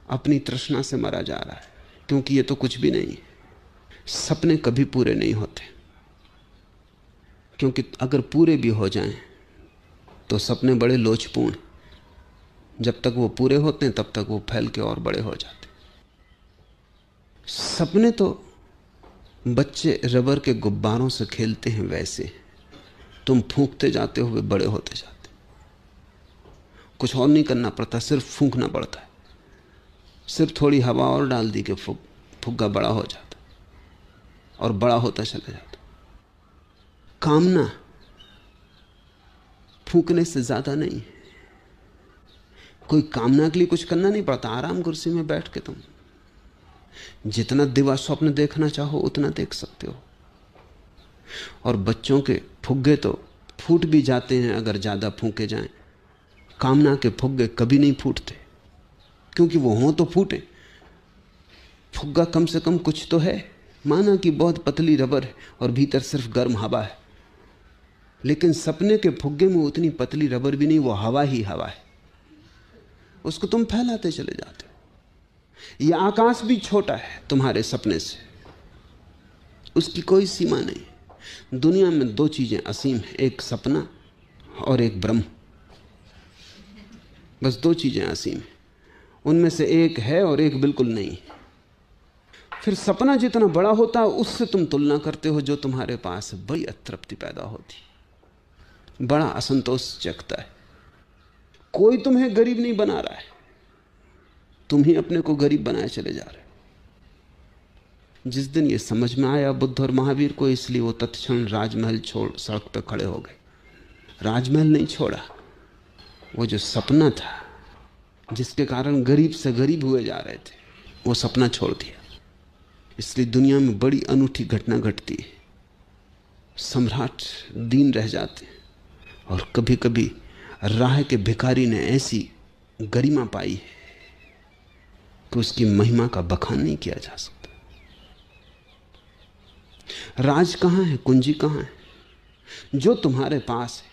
अपनी तृष्णा से मरा जा रहा है, क्योंकि ये तो कुछ भी नहीं है। सपने कभी पूरे नहीं होते, क्योंकि अगर पूरे भी हो जाएं तो सपने बड़े लोचपूर्ण। जब तक वो पूरे होते हैं तब तक वो फैल के और बड़े हो जाते। सपने तो बच्चे रबर के गुब्बारों से खेलते हैं, वैसे तुम फूंकते जाते हो वे बड़े होते जाते। कुछ और नहीं करना पड़ता, सिर्फ फूंकना पड़ता है। सिर्फ थोड़ी हवा और डाल दी कि फुग्गा बड़ा हो जाता और बड़ा होता चला जाता। कामना फूंकने से ज्यादा नहीं है। कोई कामना के लिए कुछ करना नहीं पड़ता। आराम कुर्सी में बैठ के तुम जितना दिवा स्वप्न देखना चाहो उतना देख सकते हो। और बच्चों के फुग्गे तो फूट भी जाते हैं अगर ज्यादा फूंके जाएं। कामना के फुग्गे कभी नहीं फूटते, क्योंकि वो हों तो फूटे। फुग्गा कम से कम कुछ तो है, माना कि बहुत पतली रबर है और भीतर सिर्फ गर्म हवा है। लेकिन सपने के फुग्गे में उतनी पतली रबर भी नहीं, वो हवा ही हवा है। उसको तुम फैलाते चले जाते हो। यह आकाश भी छोटा है तुम्हारे सपने से, उसकी कोई सीमा नहीं। दुनिया में 2 चीजें असीम है, एक सपना और एक ब्रह्म। बस 2 चीजें असीम हैं, उनमें से एक है और एक बिल्कुल नहीं। फिर सपना जितना बड़ा होता है उससे तुम तुलना करते हो जो तुम्हारे पास है, बड़ी अतृप्ति पैदा होती, बड़ा असंतोष जगता है। कोई तुम्हें गरीब नहीं बना रहा है, तुम ही अपने को गरीब बनाए चले जा रहे हो। जिस दिन ये समझ में आया बुद्ध और महावीर को, इसलिए वो तत्क्षण राजमहल छोड़ सड़क पर खड़े हो गए। राजमहल नहीं छोड़ा, वो जो सपना था जिसके कारण गरीब से गरीब हुए जा रहे थे, वो सपना छोड़ दिया। इसलिए दुनिया में बड़ी अनूठी घटना घटती है। सम्राट दीन रह जाते हैं और कभी कभी राह के भिखारी ने ऐसी गरिमा पाई है कि उसकी महिमा का बखान नहीं किया जा सकता। राज कहाँ है, कुंजी कहाँ है? जो तुम्हारे पास है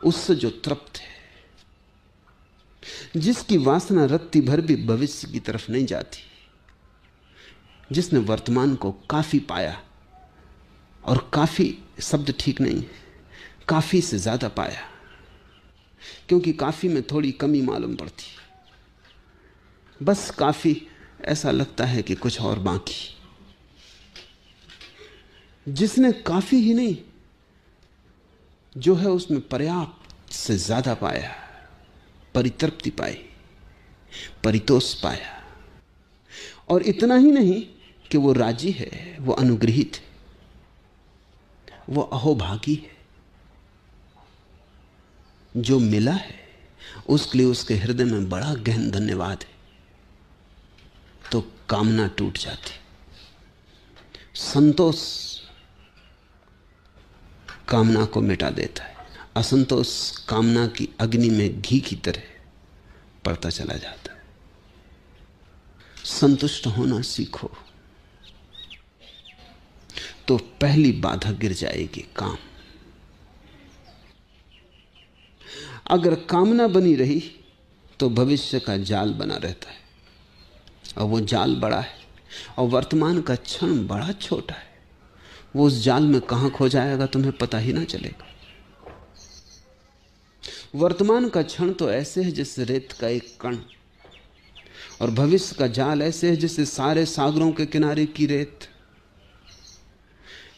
उससे जो तृप्त है, जिसकी वासना रत्ती भर भी भविष्य की तरफ नहीं जाती, जिसने वर्तमान को काफी पाया, और काफी शब्द ठीक नहीं, काफी से ज्यादा पाया, क्योंकि काफी में थोड़ी कमी मालूम पड़ती, बस काफी ऐसा लगता है कि कुछ और बाकी। जिसने काफी ही नहीं, जो है उसमें पर्याप्त से ज्यादा पाया, परितृप्ति पाई, परितोष पाया। और इतना ही नहीं कि वो राजी है, वो अनुग्रहित है, वो अहोभागी है। जो मिला है उसके लिए उसके हृदय में बड़ा गहन धन्यवाद है, तो कामना टूट जाती। संतोष कामना को मिटा देता है, असंतोष कामना की अग्नि में घी की तरह पड़ता चला जाता है। संतुष्ट होना सीखो तो पहली बाधा गिर जाएगी, काम। अगर कामना बनी रही तो भविष्य का जाल बना रहता है, और वो जाल बड़ा है, और वर्तमान का क्षण बड़ा छोटा है। वो उस जाल में कहां खो जाएगा तुम्हें पता ही ना चलेगा। वर्तमान का क्षण तो ऐसे है जैसे रेत का एक कण, और भविष्य का जाल ऐसे है जैसे सारे सागरों के किनारे की रेत।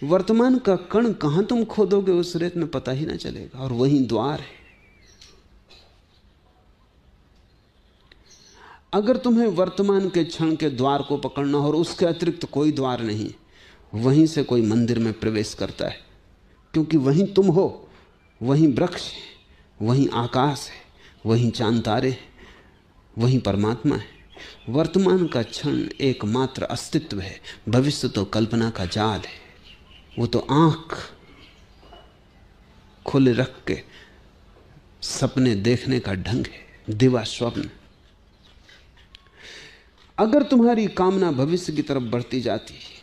वर्तमान का कण कहां तुम खोदोगे उस रेत में पता ही ना चलेगा, और वहीं द्वार है। अगर तुम्हें वर्तमान के क्षण के द्वार को पकड़ना हो और उसके अतिरिक्त कोई द्वार नहीं, वहीं से कोई मंदिर में प्रवेश करता है, क्योंकि वहीं तुम हो, वहीं वृक्ष है, वहीं आकाश है, वहीं चांद तारे हैं, वहीं परमात्मा है। वर्तमान का क्षण एकमात्र अस्तित्व है, भविष्य तो कल्पना का जाल है। वो तो आंख खुले रख के सपने देखने का ढंग है, दिवा स्वप्न। अगर तुम्हारी कामना भविष्य की तरफ बढ़ती जाती है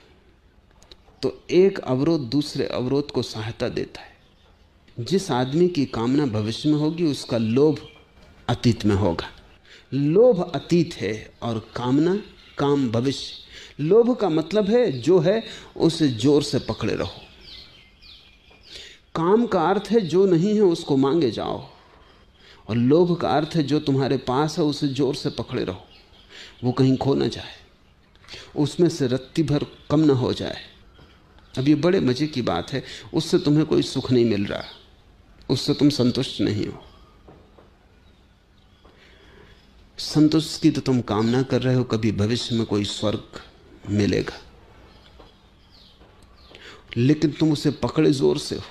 तो एक अवरोध दूसरे अवरोध को सहायता देता है। जिस आदमी की कामना भविष्य में होगी उसका लोभ अतीत में होगा। लोभ अतीत है और कामना काम भविष्य। लोभ का मतलब है जो है उसे जोर से पकड़े रहो। काम का अर्थ है जो नहीं है उसको मांगे जाओ, और लोभ का अर्थ है जो तुम्हारे पास है उसे जोर से पकड़े रहो, वो कहीं खो ना जाए, उसमें से रत्ती भर कम ना हो जाए। अब ये बड़े मजे की बात है, उससे तुम्हें कोई सुख नहीं मिल रहा, उससे तुम संतुष्ट नहीं हो। संतुष्ट की तो तुम कामना कर रहे हो, कभी भविष्य में कोई स्वर्ग मिलेगा, लेकिन तुम उसे पकड़े जोर से हो।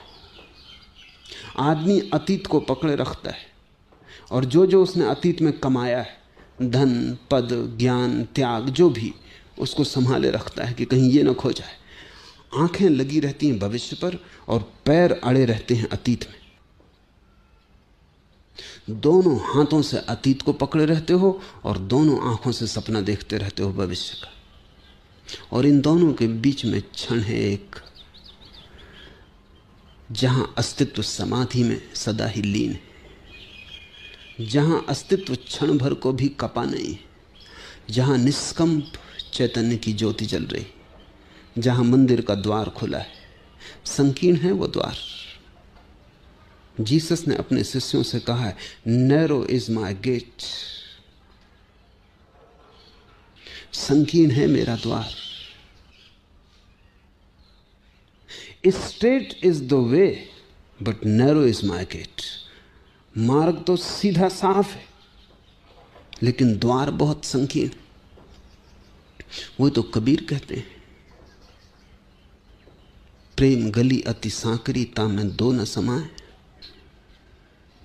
आदमी अतीत को पकड़े रखता है, और जो जो उसने अतीत में कमाया है, धन पद ज्ञान त्याग जो भी, उसको संभाले रखता है कि कहीं ये ना खो जाए। आंखें लगी रहती हैं भविष्य पर और पैर अड़े रहते हैं अतीत में। दोनों हाथों से अतीत को पकड़े रहते हो और दोनों आंखों से सपना देखते रहते हो भविष्य का, और इन दोनों के बीच में क्षण है एक, जहां अस्तित्व समाधि में सदा ही लीन है, जहां अस्तित्व क्षण भर को भी कपा नहीं है, जहां निष्कंप चैतन्य की ज्योति जल रही, जहां मंदिर का द्वार खुला है। संकीर्ण है वो द्वार। जीसस ने अपने शिष्यों से कहा है, नैरो इज माई गेट, संकीर्ण है मेरा द्वार। Straight is the way but narrow is my gate. मार्ग तो सीधा साफ है, लेकिन द्वार बहुत संकीर्ण। वो तो कबीर कहते हैं, प्रेम गली अति सांकरी तामें दो न समाए।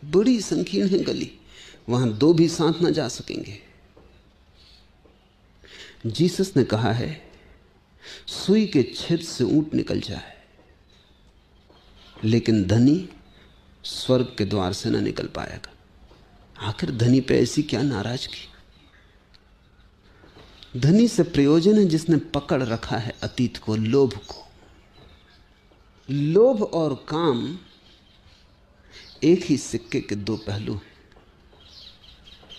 बड़ी संकीर्ण है गली, वहां दो भी साथ न जा सकेंगे। जीसस ने कहा है सुई के छेद से ऊंट निकल जाए, लेकिन धनी स्वर्ग के द्वार से न निकल पाएगा। आखिर धनी पे ऐसी क्या नाराजगी? धनी से प्रयोजन है जिसने पकड़ रखा है अतीत को, लोभ को। लोभ और काम एक ही सिक्के के दो पहलू हैं।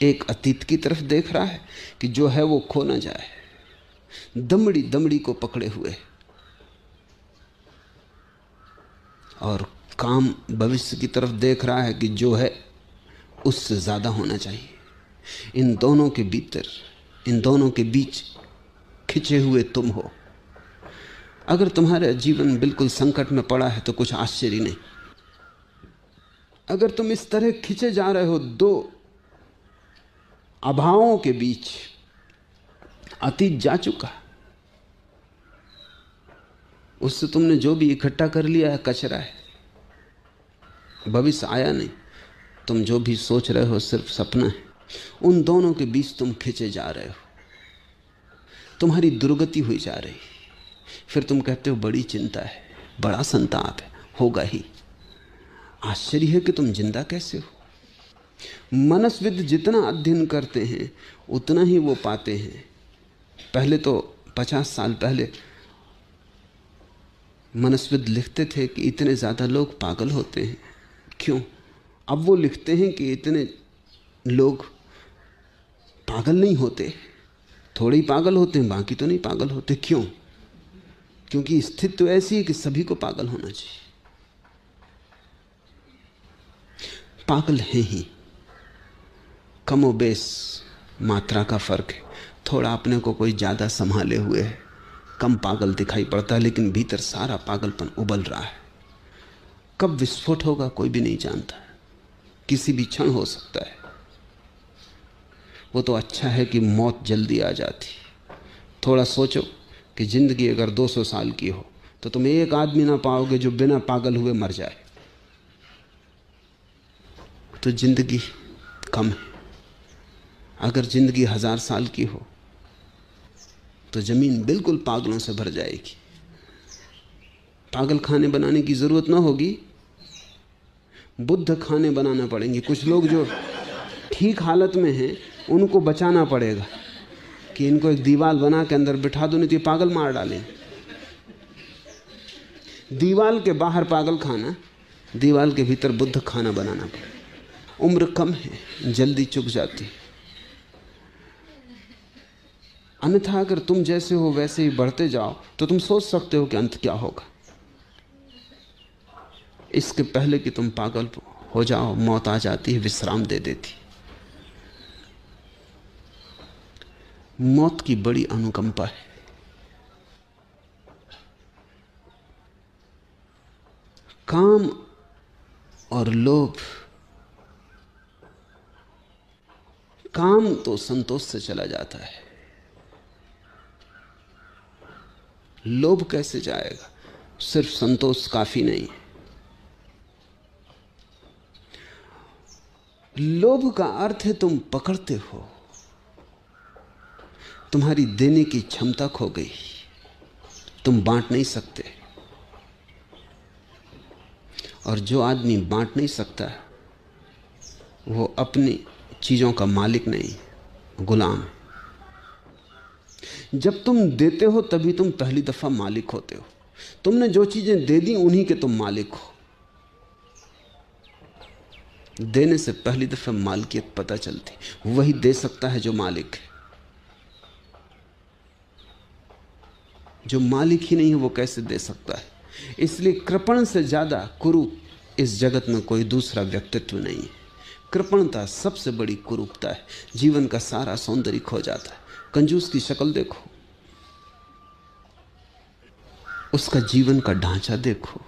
एक अतीत की तरफ देख रहा है कि जो है वो खो ना जाए, दमड़ी दमड़ी को पकड़े हुए, और काम भविष्य की तरफ देख रहा है कि जो है उससे ज्यादा होना चाहिए। इन दोनों के भीतर, इन दोनों के बीच खिंचे हुए तुम हो। अगर तुम्हारा जीवन बिल्कुल संकट में पड़ा है तो कुछ आश्चर्य नहीं। अगर तुम इस तरह खिंचे जा रहे हो दो अभावों के बीच, अतीत जा चुका, उससे तुमने जो भी इकट्ठा कर लिया है कचरा है, भविष्य आया नहीं। तुम जो भी सोच रहे हो सिर्फ सपना है। उन दोनों के बीच तुम खिंचे जा रहे हो, तुम्हारी दुर्गति हुई जा रही। फिर तुम कहते हो बड़ी चिंता है, बड़ा संताप है, होगा ही। आश्चर्य है कि तुम जिंदा कैसे हो। मनस्विद जितना अध्ययन करते हैं उतना ही वो पाते हैं। पहले तो 50 साल पहले मनस्विद लिखते थे कि इतने ज्यादा लोग पागल होते हैं। क्यों? अब वो लिखते हैं कि इतने लोग पागल नहीं होते, थोड़े ही पागल होते हैं, बाकी तो नहीं पागल होते। क्यों? क्योंकि स्थिति तो ऐसी है कि सभी को पागल होना चाहिए। पागल है ही, कमोबेश मात्रा का फर्क है। थोड़ा अपने को कोई ज्यादा संभाले हुए है, कम पागल दिखाई पड़ता है, लेकिन भीतर सारा पागलपन उबल रहा है। कब विस्फोट होगा कोई भी नहीं जानता, किसी भी क्षण हो सकता है। वो तो अच्छा है कि मौत जल्दी आ जाती। थोड़ा सोचो कि जिंदगी अगर 200 साल की हो तो तुम एक आदमी ना पाओगे जो बिना पागल हुए मर जाए। तो जिंदगी कम है। अगर जिंदगी 1000 साल की हो तो जमीन बिल्कुल पागलों से भर जाएगी। पागल खाने बनाने की जरूरत ना होगी, बुद्ध खाने बनाना पड़ेंगे। कुछ लोग जो ठीक हालत में हैं उनको बचाना पड़ेगा कि इनको एक दीवार बना के अंदर बिठा दो, नहीं तो ये पागल मार डालें। दीवार के बाहर पागल खाना, दीवार के भीतर बुद्ध खाना बनाना पड़ेगा। उम्र कम है, जल्दी चुक जाती। अन्यथा अगर तुम जैसे हो वैसे ही बढ़ते जाओ तो तुम सोच सकते हो कि अंत क्या होगा। इसके पहले कि तुम पागल हो जाओ, मौत आ जाती है, विश्राम दे देती। मौत की बड़ी अनुकंपा है। काम और लोभ, काम तो संतोष से चला जाता है, लोभ कैसे जाएगा? सिर्फ संतोष काफी नहीं है। लोभ का अर्थ है तुम पकड़ते हो, तुम्हारी देने की क्षमता खो गई, तुम बांट नहीं सकते। और जो आदमी बांट नहीं सकता वो अपनी चीजों का मालिक नहीं, गुलाम। जब तुम देते हो तभी तुम पहली दफा मालिक होते हो। तुमने जो चीजें दे दी उन्हीं के तुम मालिक हो। देने से पहली दफा मालिकियत पता चलती, वही दे सकता है जो मालिक है। जो मालिक ही नहीं है वो कैसे दे सकता है? इसलिए कृपण से ज्यादा कुरूप इस जगत में कोई दूसरा व्यक्तित्व नहीं है। कृपणता सबसे बड़ी कुरूपता है। जीवन का सारा सौंदर्य खो जाता है। कंजूस की शक्ल देखो, उसका जीवन का ढांचा देखो,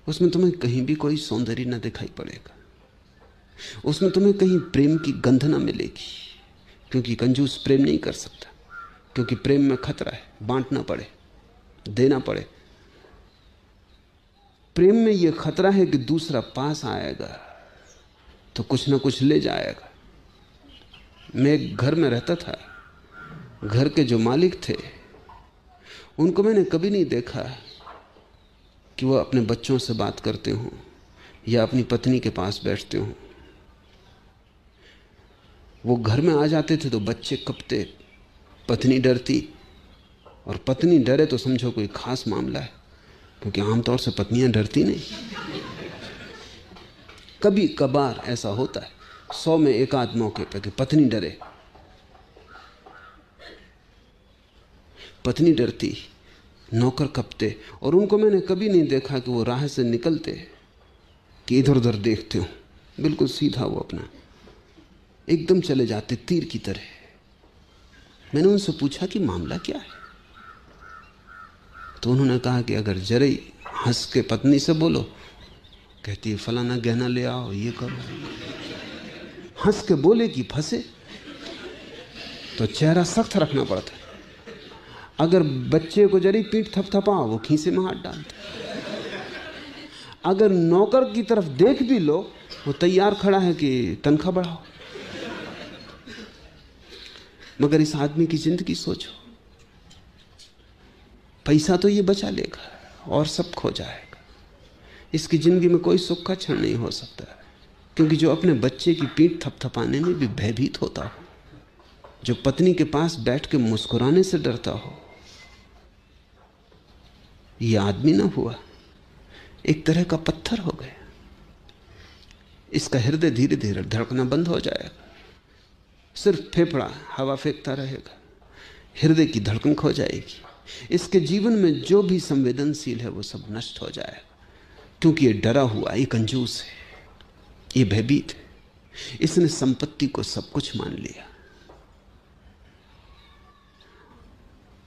उसमें तुम्हें कहीं भी कोई सौंदर्य न दिखाई पड़ेगा, उसमें तुम्हें कहीं प्रेम की गंध न मिलेगी। क्योंकि कंजूस प्रेम नहीं कर सकता, क्योंकि प्रेम में खतरा है, बांटना पड़े, देना पड़े। प्रेम में यह खतरा है कि दूसरा पास आएगा तो कुछ ना कुछ ले जाएगा। मैं एक घर में रहता था, घर के जो मालिक थे उनको मैंने कभी नहीं देखा कि वो अपने बच्चों से बात करते हों या अपनी पत्नी के पास बैठते हों। वो घर में आ जाते थे तो बच्चे कपते, पत्नी डरती, और पत्नी डरे तो समझो कोई खास मामला है, क्योंकि आमतौर से पत्नियां डरती नहीं। कभी कभार ऐसा होता है, 100 में एक आध मौके पे कि पत्नी डरे। पत्नी डरती, नौकर कपते, और उनको मैंने कभी नहीं देखा कि वो राह से निकलते कि इधर उधर देखते हो। बिल्कुल सीधा वो अपना एकदम चले जाते तीर की तरह। मैंने उनसे पूछा कि मामला क्या है, तो उन्होंने कहा कि अगर जरा ही हंस के पत्नी से बोलो, कहती है फलाना गहना ले आओ, ये करो। हंस के बोले कि फंसे तो चेहरा सख्त रखना पड़ता है। अगर बच्चे को जरी पीठ थपथपाओ, वो खीसे में हाथ डालता। अगर नौकर की तरफ देख भी लो, वो तैयार खड़ा है कि तनख्वाह बढ़ाओ। मगर इस आदमी की जिंदगी सोचो, पैसा तो ये बचा लेगा और सब खो जाएगा। इसकी जिंदगी में कोई सुख का क्षण नहीं हो सकता, क्योंकि जो अपने बच्चे की पीठ थपथपाने में भी भयभीत होता हो, जो पत्नी के पास बैठ के मुस्कुराने से डरता हो, ये आदमी ना हुआ, एक तरह का पत्थर हो गया। इसका हृदय धीरे धीरे धड़कना बंद हो जाएगा, सिर्फ फेफड़ा हवा फेंकता रहेगा, हृदय की धड़कन खो जाएगी। इसके जीवन में जो भी संवेदनशील है वो सब नष्ट हो जाएगा, क्योंकि ये डरा हुआ, ये कंजूस है, ये भयभीत है। इसने संपत्ति को सब कुछ मान लिया।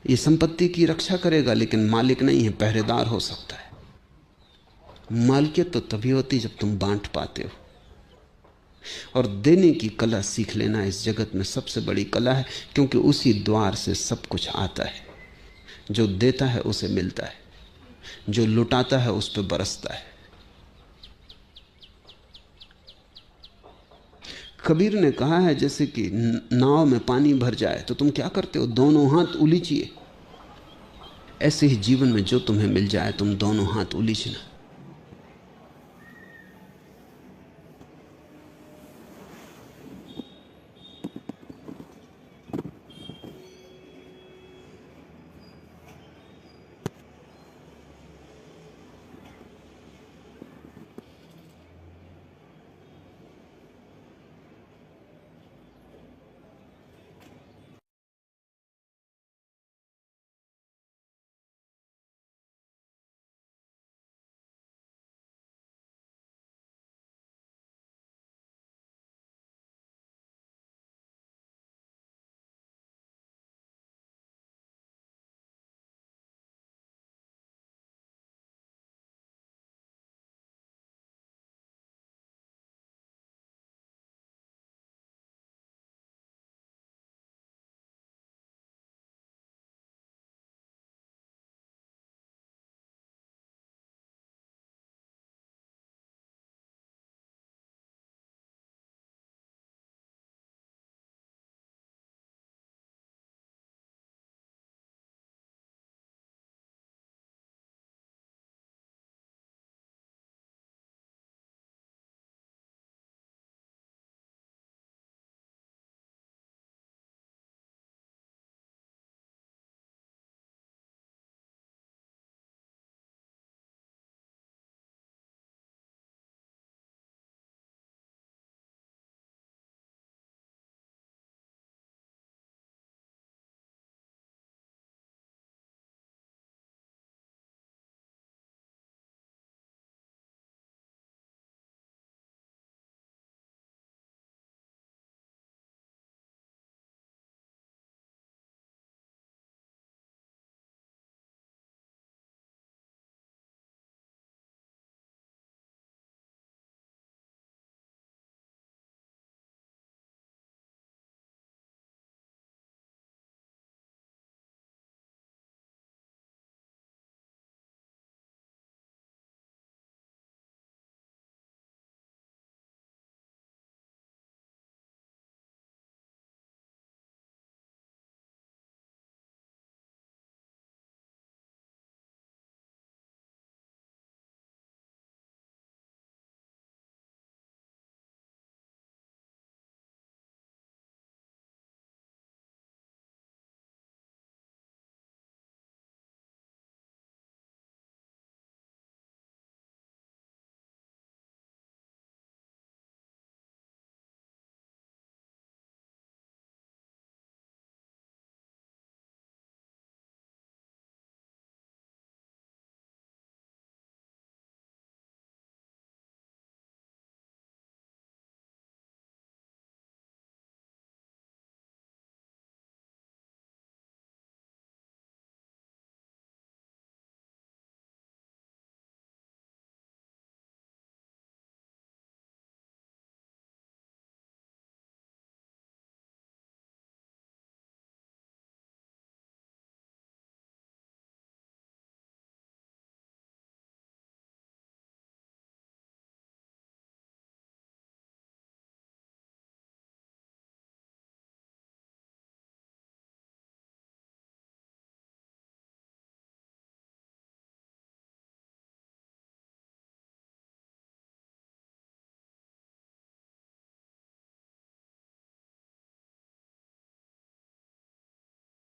ये संपत्ति की रक्षा करेगा लेकिन मालिक नहीं है, पहरेदार हो सकता है। मालिकियत तो तभी होती जब तुम बांट पाते हो, और देने की कला सीख लेना इस जगत में सबसे बड़ी कला है, क्योंकि उसी द्वार से सब कुछ आता है। जो देता है उसे मिलता है, जो लुटाता है उस पर बरसता है। कबीर ने कहा है, जैसे कि नाव में पानी भर जाए तो तुम क्या करते हो, दोनों हाथ उलीचिए। ऐसे ही जीवन में जो तुम्हें मिल जाए तुम दोनों हाथ उलीचना।